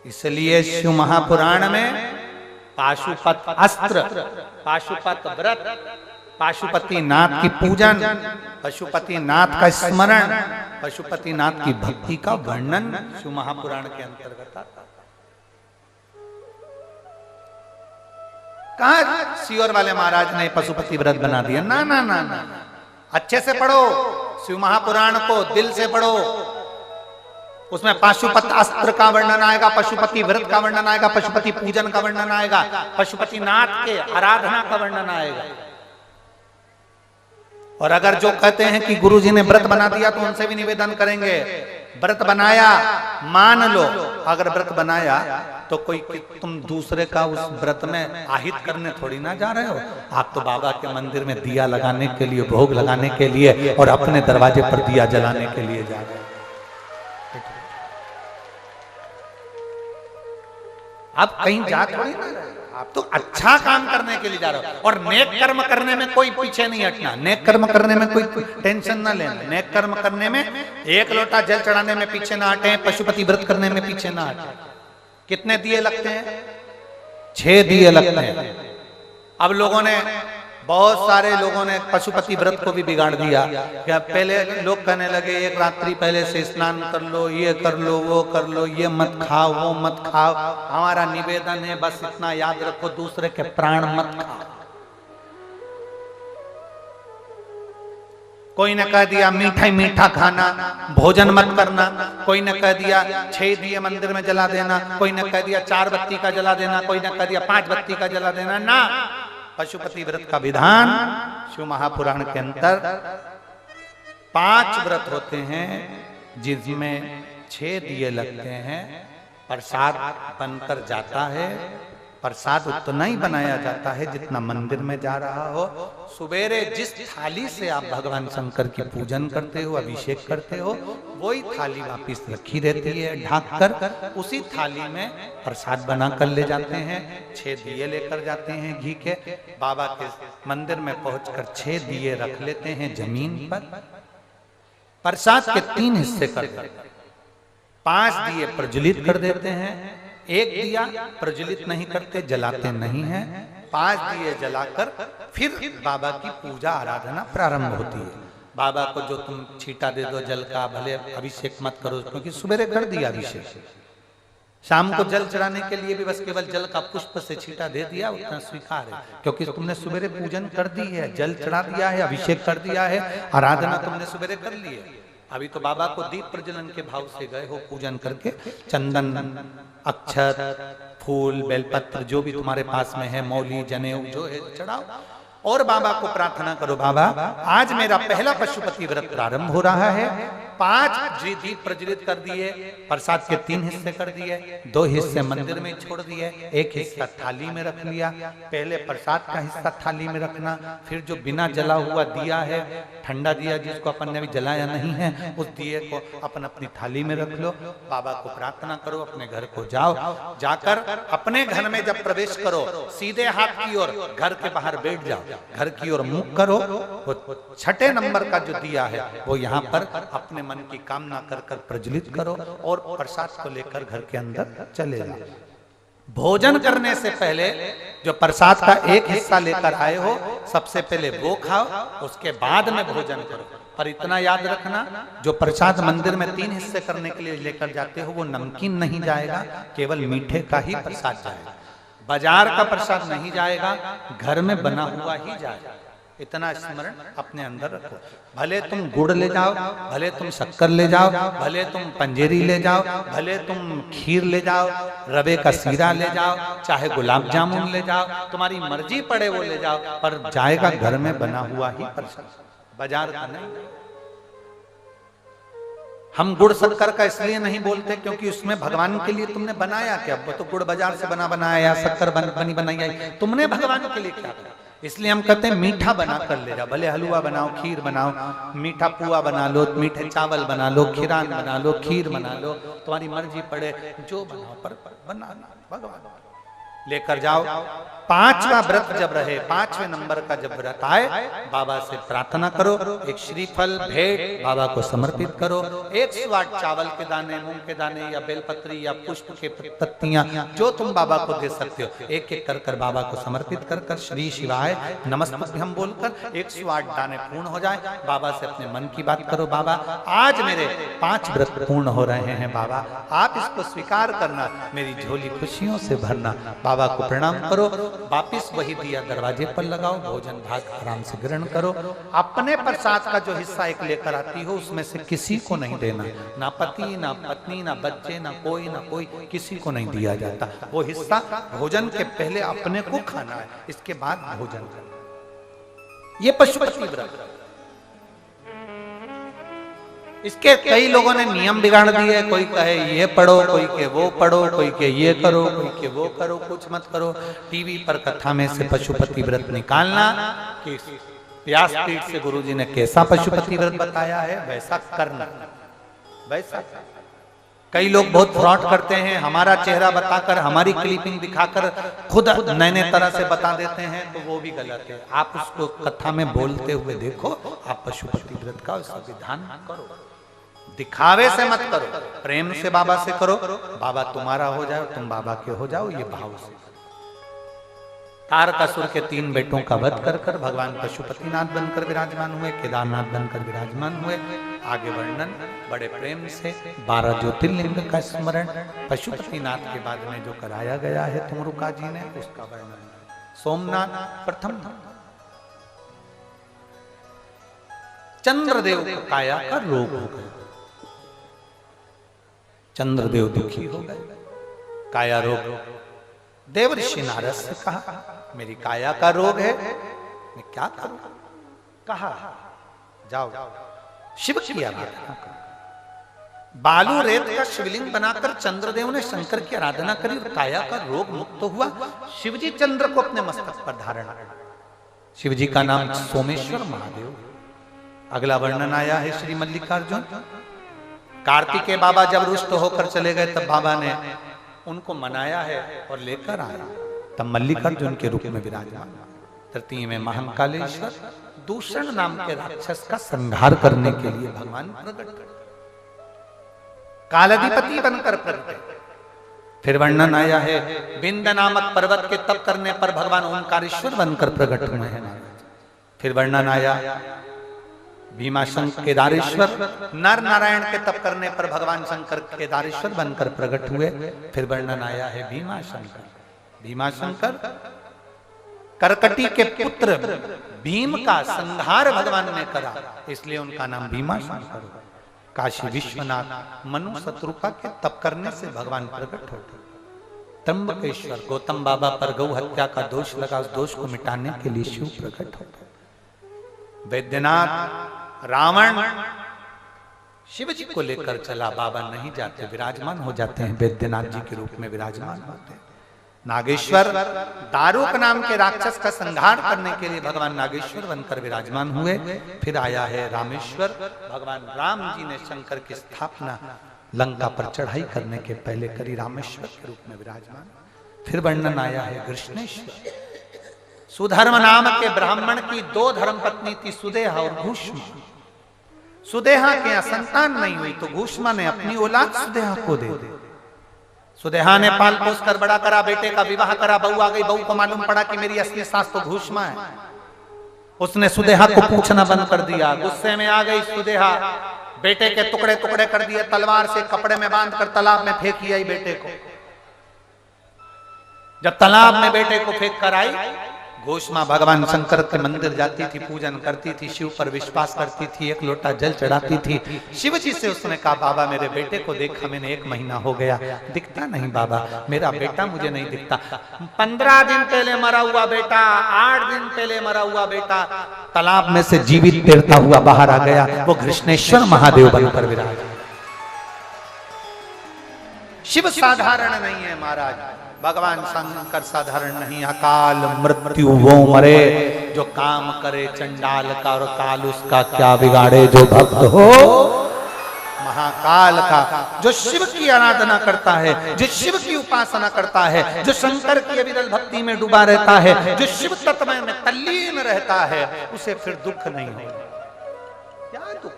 इसलिए शिव महापुराण में पाशुपत अस्त्र, पाशुपत व्रत, पाशुपति नाथ की पूजन, पशुपति नाथ का स्मरण, पशुपति नाथ की भक्ति का वर्णन शिव महापुराण के अंतर्गत आता है। कहा सीहोर वाले महाराज ने पशुपति व्रत बना दिया? ना ना ना ना, अच्छे से पढ़ो शिव महापुराण को, दिल से पढ़ो। उसमें पाशुपत अस्त्र का वर्णन आएगा, पशुपति व्रत का वर्णन आएगा, पशुपति पूजन का वर्णन आएगा, पशुपति नाथ के आराधना का वर्णन आएगा। और अगर जो कहते हैं कि गुरुजी ने व्रत बना दिया, तो उनसे भी निवेदन करेंगे, व्रत बनाया, मान लो अगर व्रत बनाया तो कोई तुम दूसरे का उस व्रत में आहित करने थोड़ी ना जा रहे हो। आप तो बाबा के मंदिर में दिया लगाने के लिए, भोग लगाने के लिए और अपने दरवाजे पर दिया जलाने के लिए जा रहे हो। आप कहीं जा थोड़ी ना, आप तो अच्छा काम करने के लिए जा रहे हो। और नेक कर्म करने में कोई पीछे नहीं हटना, नेक कर्म करने में कोई टेंशन ना लेना। नेक कर्म करने में एक लोटा जल चढ़ाने में पीछे ना हटे, पशुपति व्रत करने में पीछे ना हटे। कितने दिए लगते हैं? 6 दिए लगते हैं। अब लोगों ने, बहुत सारे लोगों ने पशुपति व्रत को भी बिगाड़ दिया। क्या पहले लोग कहने लगे एक रात्रि पहले से स्नान कर लो, ये कर लो, वो कर लो, ये मत खाओ, वो मत खाओ। हमारा निवेदन है बस इतना याद रखो, दूसरे के प्राण मत खाओ। कोई ने कह दिया मीठा ही मीठा खाना, भोजन मत करना। कोई ने कह दिया 6 दिए मंदिर में जला देना। कोई ने कह दिया 4 बत्ती का जला देना। कोई ने कह दिया 5 बत्ती का जला देना। ना, पशुपति व्रत का विधान शिव महापुराण के अंतर 5 व्रत होते हैं जिसमें 6 दिए लगते हैं। प्रसाद बनकर जाता है, प्रसाद उतना ही बनाया जाता है जितना मंदिर में जा रहा हो। सुबेरे जिस थाली से आप भगवान शंकर की पूजन करते हो, अभिषेक करते हो, वही थाली वापिस रखी रहती है ढक कर। उसी थाली में प्रसाद बना कर ले जाते हैं। 6 दिए लेकर जाते हैं घी के। बाबा के मंदिर में पहुंचकर 6 दिए रख लेते हैं जमीन पर। प्रसाद के 3 हिस्से कर देते हैं। 5 दिए प्रज्वलित कर देते हैं। 1 दिया प्रज्वलित नहीं करते, जलाते नहीं हैं। 5 दिए जलाकर फिर बाबा की पूजा आराधना प्रारंभ होती है। बाबा को जो तुम छींटा दे दो जल का, भले अभिषेक मत करो, क्योंकि सुबेरे कर दिया अभिषेक। शाम को जल चढ़ाने के लिए भी बस केवल जल का पुष्प से छींटा दे दिया, उतना स्वीकार है, क्योंकि तुमने सुबेरे पूजन कर दी है, जल चढ़ा दिया है, अभिषेक कर दिया है, आराधना तुमने सुबेरे कर ली है। अभी तो बाबा को दीप प्रज्वलन के भाव से गए हो पूजन करके। चंदन, अक्षत, फूल, बेलपत्र जो भी तुम्हारे पास में है, मौली, जनेऊ जो है चढ़ाओ और बाबा को प्रार्थना करो, बाबा आज मेरा पहला पशुपति व्रत प्रारंभ हो रहा है। 5 दीप प्रज्वलित कर दिए, प्रसाद के 3 हिस्से कर दिए, 2 हिस्से मंदिर में छोड़ दिए, 1 हिस्सा थाली में रख लिया। पहले प्रसाद का हिस्सा थाली में रखना, फिर जो बिना जला हुआ दिया है, ठंडा दिया जिसको अपन ने भी जलाया नहीं है, उस दिए को अपन अपनी थाली में रख लो। बाबा को प्रार्थना करो, अपने घर को जाओ। जाकर अपने घर में जब प्रवेश करो, सीधे हाथ की ओर घर के बाहर बैठ जाओ, घर की ओर मुख करो। वो 6 नंबर का जो दिया है वो यहाँ पर अपने मन की कामना कर कर प्रज्वलित करो और प्रसाद को लेकर घर के अंदर चले जाओ। भोजन करने से पहले जो प्रसाद का 1 हिस्सा लेकर आए हो, सबसे पहले वो खाओ, उसके बाद में भोजन करो। पर इतना याद रखना, जो प्रसाद मंदिर में 3 हिस्से करने के लिए लेकर जाते हो वो नमकीन नहीं जाएगा, केवल मीठे का ही प्रसाद जाएगा। बाजार का प्रसाद नहीं जाएगा, घर में बना हुआ ही जाएगा। इतना स्मरण अपने अंदर रखो। भले तुम गुड़ ले जाओ, भले तुम शक्कर ले जाओ, भले तुम पंजेरी ले जाओ, भले तुम खीर ले जाओ, रवे का सीरा ले जाओ, चाहे गुलाब जामुन ले जाओ, तुम्हारी मर्जी पड़े वो ले जाओ, पर जाएगा घर में बना हुआ ही प्रसाद, बाजार का नहीं। हम गुड़ शक्कर का इसलिए नहीं बोलते क्योंकि उसमें भगवान के लिए तुमने बनाया क्या? वो तो गुड़ बाजार से बना बनाया, शक्कर बनी बनाई आई, तुमने भगवान के लिए क्या करा? इसलिए हम कहते हैं मीठा बना कर ले जाओ। भले हलवा बनाओ, खीर बनाओ, मीठा पुआ बना लो, मीठे चावल बना लो, खीरान बना लो, खीर बना लो, तुम्हारी मर्जी पड़े जो बनाओ, पर बनाना भगवान लेकर जाओ। 5वां व्रत जब रहे, 5वें नंबर का जब व्रत आए, बाबा से प्रार्थना करो, एक श्रीफल भेंट बाबा को समर्पित करो। 108 चावल के दाने, मूंग के दाने या बेलपत्री या पुष्प के पत्तियां जो तुम बाबा को दे सकते हो, एक एक कर कर बाबा को समर्पित कर कर श्री शिवाय नमस्तुभ्यं बोलकर 108 दाने पूर्ण हो जाए। बाबा से अपने मन की बात करो, बाबा आज मेरे 5 व्रत पूर्ण हो रहे हैं, बाबा आप इसको स्वीकार करना, मेरी झोली खुशियों से भरना। बाबा को प्रणाम करो, वापिस वही दिया दरवाजे पर लगाओ, भोजन भाग आराम से ग्रहण करो। अपने प्रसाद का जो हिस्सा एक लेकर आती हो उसमें से किसी को नहीं देना, ना पति, ना पत्नी, ना बच्चे, ना कोई किसी को नहीं दिया जाता। वो हिस्सा भोजन के पहले अपने को खाना है, इसके बाद भोजन करना। ये पशुपति व्रत। इसके कई लोगों ने नियम बिगाड़ दिए, कोई कहे ये पढ़ो, कोई के वो पढ़ो, कोई के ये करो, कोई के वो करो, कुछ मत करो। टीवी पर कथा में से पशुपति व्रत निकालना कि व्यासपीठ से गुरुजी ने कैसा पशुपति व्रत बताया है वैसा करना, वैसा। कई लोग बहुत फ्रॉड करते हैं, हमारा चेहरा बताकर, हमारी क्लिपिंग दिखाकर खुद नए नए तरह से बता देते हैं, तो वो भी गलत है। आप उसको कथा में बोलते हुए देखो, आप पशुपति व्रत का उसका विधान करो, दिखावे से मत करो, प्रेम से बाबा से करो, बाबा तुम्हारा हो जाओ, तुम बाबा के हो जाओ, ये भाव से। तारकासुर के 3 बेटों का वध कर कर भगवान पशुपतिनाथ बनकर विराजमान हुए, केदारनाथ बनकर विराजमान हुए। आगे वर्णन बड़े प्रेम से 12 ज्योतिर्लिंग का स्मरण पशुपतिनाथ के बाद में जो कराया गया है तुमरुका जी ने, उसका वर्णन। सोमनाथ प्रथम चंद्रदेव को काया का रोग हो गया, चंद्रदेव दुखी हो गए, काया रोग। देवऋषि नारद से कहा मेरी काया का रोग है, मैं क्या करूं? कहा जाओ शिव की आराधना करो। बालू रेत का शिवलिंग बनाकर चंद्रदेव ने शंकर की आराधना करी और काया का रोग मुक्त हुआ। शिवजी चंद्र को अपने मस्तक पर धारण किया। शिवजी का नाम सोमेश्वर महादेव। अगला वर्णन आया है श्री मल्लिकार्जुन। कार्तिकेय बाबा जब रुष्ट होकर चले गए तब बाबा ने उनको मनाया है और लेकर आया, तब मल्लिकार्जुन के रूप में विराजमान। तृतीय में महाकालेश्वर दूषण नाम के राक्षस का संहार करने के लिए भगवान प्रकट कर कालाधिपति बनकर प्रकट। फिर वर्णन आया है विंध्य नामक पर्वत के तप करने पर भगवान ओंकारेश्वर बनकर प्रकट हुए हैं। फिर वर्णन आया भीमाशंकर केदारेश्वर, नर नारायण के तप करने पर भगवान शंकर केदारेश्वर बनकर प्रकट हुए। फिर वर्णन आया है भीमाशंकर। भीमाशंकर करकटी के पुत्र भीम का संहार भगवान ने करा, इसलिए उनका नाम भीमाशंकर हुआ। काशी विश्वनाथ मनु शत्रुपा के तप करने से भगवान प्रकट होते। त्र्यंबकेश्वर गौतम बाबा पर गौ हत्या का दोष लगा, उस दोष को मिटाने के लिए शिव प्रकट होते। वैद्यनाथ रावण शिव जी को लेकर चला, बाबा नहीं जाते, विराजमान हो जाते हैं, वैद्यनाथ जी के रूप में विराजमान होते हैं। नागेश्वर दारुक नाम के राक्षस का संहार करने के लिए भगवान नागेश्वर बनकर विराजमान हुए। फिर आया है रामेश्वर, भगवान राम जी ने शंकर की स्थापना लंका पर चढ़ाई करने के पहले करी, रामेश्वर के रूप में विराजमान। फिर वर्णन आया है कृष्णेश्वर। सुधर्म नाम के ब्राह्मण की 2 धर्मपत्नी थी, सुदेहा और घूष्मा। सुदेहा के यहाँ संतान नहीं हुई तो घूष्मा ने अपनी औलाद सुदेहा को दे दी। सुदेहा ने पाल पोस कर बड़ा करा, बेटे का विवाह करा, बहू आ गई। बहू को मालूम पड़ा कि मेरी असली सास तो घूष्मा है। उसने सुदेहा को पूछना बंद कर दिया। गुस्से में आ गई सुदेहा, बेटे के टुकड़े टुकड़े कर दिए, तलवार से कपड़े में बांधकर तालाब में फेंक आई बेटे को। जब तालाब में बेटे को फेंक कर आई, घोषमा भगवान शंकर के मंदिर जाती थी, पूजन करती थी, शिव पर विश्वास करती थी, 1 लोटा जल चढ़ाती थी। शिव जी से उसने कहा बाबा मेरे बेटे को देखा मैंने, 1 महीना हो गया, दिखता नहीं बाबा, मेरा बेटा मुझे नहीं दिखता। 15 दिन पहले मरा हुआ बेटा, 8 दिन पहले मरा हुआ बेटा तालाब में से जीवित तैरता हुआ बाहर आ गया। वो कृष्णेश्वर महादेव बनकर विराज। शिव साधारण नहीं है महाराज, भगवान शंकर साधारण नहीं। अकाल मृत्यु वो मरे जो काम करे चंडाल का, और काल उसका क्या बिगाड़े जो भक्त हो महाकाल का। जो शिव की आराधना करता है, जो शिव की उपासना करता है, जो शंकर की अविरल भक्ति में डूबा रहता है, जो शिव तत्व में तल्लीन रहता है, उसे फिर दुख नहीं होगा। क्या दुख?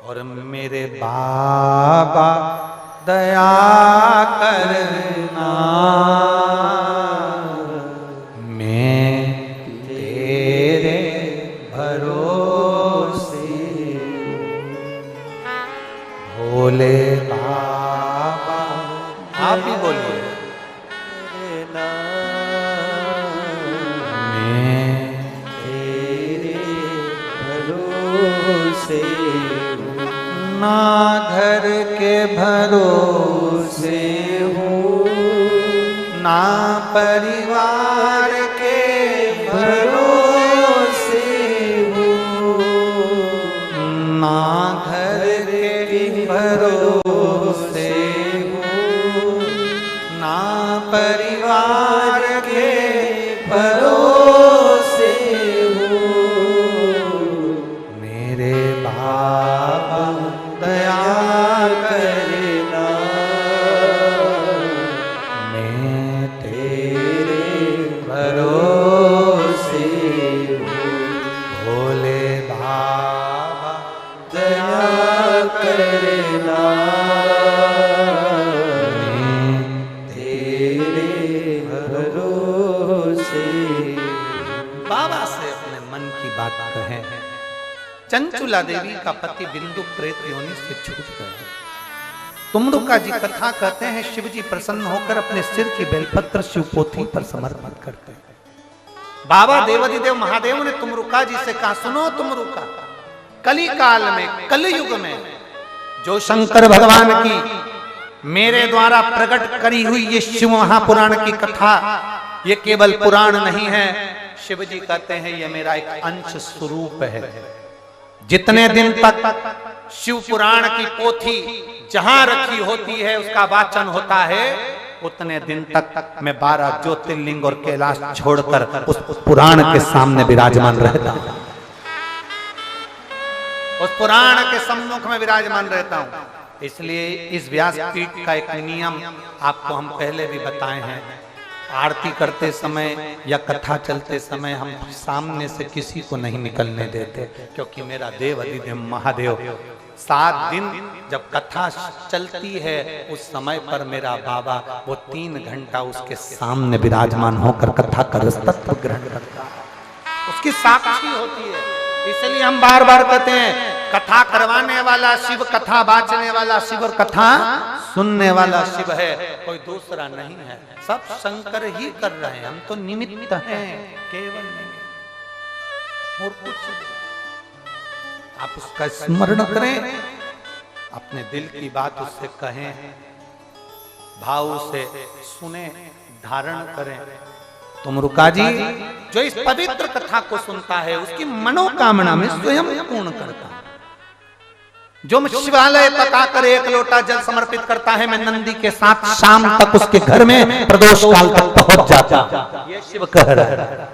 और मेरे बाबा दया करना, मैं तेरे भरोसे, भोले बाबा। आप भी बोलिए मैं तेरे भरोसे, ना घर के भरोसे हूँ, ना परिवार के भरोसे, परिवार के भरोसे हो। मेरे बाबा दया करना, मैं तेरे भरोसे हो। भोले बाबा दया करना, तेरे भरोसे। बाबा से अपने मन की बात कहें। चंचुला देवी का पति बिंदु प्रेत योनि से छूट गया। तुमरुका जी कथा कहते हैं शिव जी प्रसन्न होकर अपने सिर की बेलपत्र शिवपोथी पर समर्पित करते हैं। बाबा देवाधिदेव महादेव ने तुमरुका जी से कहा, सुनो तुमरुका, कली काल में, कलयुग में जो शंकर भगवान की मेरे द्वारा प्रकट करी हुई ये शिव महापुराण की कथा, ये केवल पुराण नहीं है। शिव जी कहते हैं ये मेरा एक अंश स्वरूप है। जितने दिन तक शिव पुराण की पोथी जहां रखी होती है, उसका वाचन होता है, उतने दिन तक मैं 12 ज्योतिर्लिंग और कैलाश छोड़कर उस पुराण के सामने विराजमान रहता हूं, उस पुराण के सम्मुख में विराजमान रहता हूं। इसलिए इस व्यासपीठ का एक नियम आपको हम पहले भी बताए हैं। आरती करते समय या कथा चलते समय हम सामने से किसी को नहीं निकलने देते, क्योंकि मेरा देव अधिदेव महादेव 7 दिन जब कथा चलती है, उस समय पर मेरा बाबा वो 3 घंटा उसके सामने विराजमान होकर कथा का रसतत्व ग्रहण करता है, उसकी साक्षी होती है। इसलिए हम बार बार कहते हैं, कथा करवाने वाला शिव, कथा बांचने वाला शिव और कथा सुनने वाला शिव है, कोई दूसरा नहीं है। सब शंकर ही कर रहे हैं, हम तो निमित्त हैं, केवल नहीं और कुछ नहीं। आप उसका स्मरण करें, अपने दिल की बात उससे कहें, भाव से सुने, धारण करें। तुमरुका जी जो इस पवित्र कथा को सुनता है, उसकी मनोकामना में स्वयं पूर्ण करता है। जो शिवालय तक आकर 1 लोटा जल समर्पित करता है, मैं नंदी के साथ शाम तक उसके घर में प्रदोष काल तक पहुंच जाता। ये शिव कह रहा है।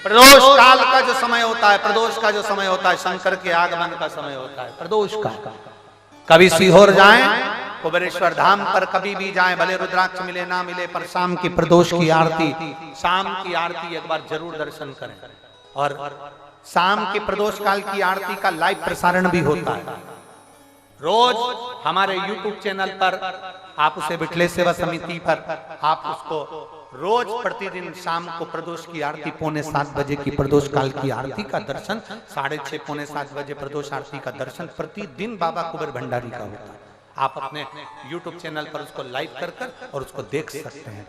प्रदोष काल का जो समय होता है, प्रदोष का जो समय होता है, शंकर के आगमन का समय होता है प्रदोष का। कभी सीहोर जाएं, कुबेरेश्वर धाम पर कभी भी जाएं, भले रुद्राक्ष मिले ना मिले, पर शाम की प्रदोष की आरती, शाम की आरती एक बार जरूर दर्शन करें। और शाम की प्रदोष काल की आरती का लाइव प्रसारण भी होता है रोज हमारे YouTube चैनल पर। आप उसे बिटले सेवा समिति पर आप उसको रोज प्रतिदिन शाम को प्रदोष की आरती 6:45 बजे की प्रदोष काल की आरती का दर्शन, 6:30 6:45 बजे प्रदोष आरती का दर्शन प्रतिदिन बाबा कुबेर भंडारी का होता है। आप अपने YouTube चैनल पर उसको लाइव कर और उसको देख सकते हैं।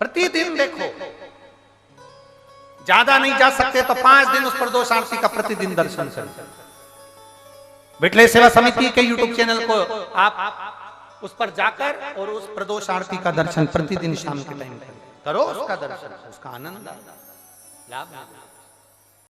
प्रतिदिन देखो, ज्यादा नहीं जा सकते तो 5 दिन उस प्रदोष आरती का प्रतिदिन दर्शन करें। बिटले सेवा समिति के YouTube चैनल को आप उस पर जाकर और उस प्रदोष आरती का दर्शन प्रतिदिन शाम के टाइम करो, उसका दर्शन, उसका आनंद लाभ।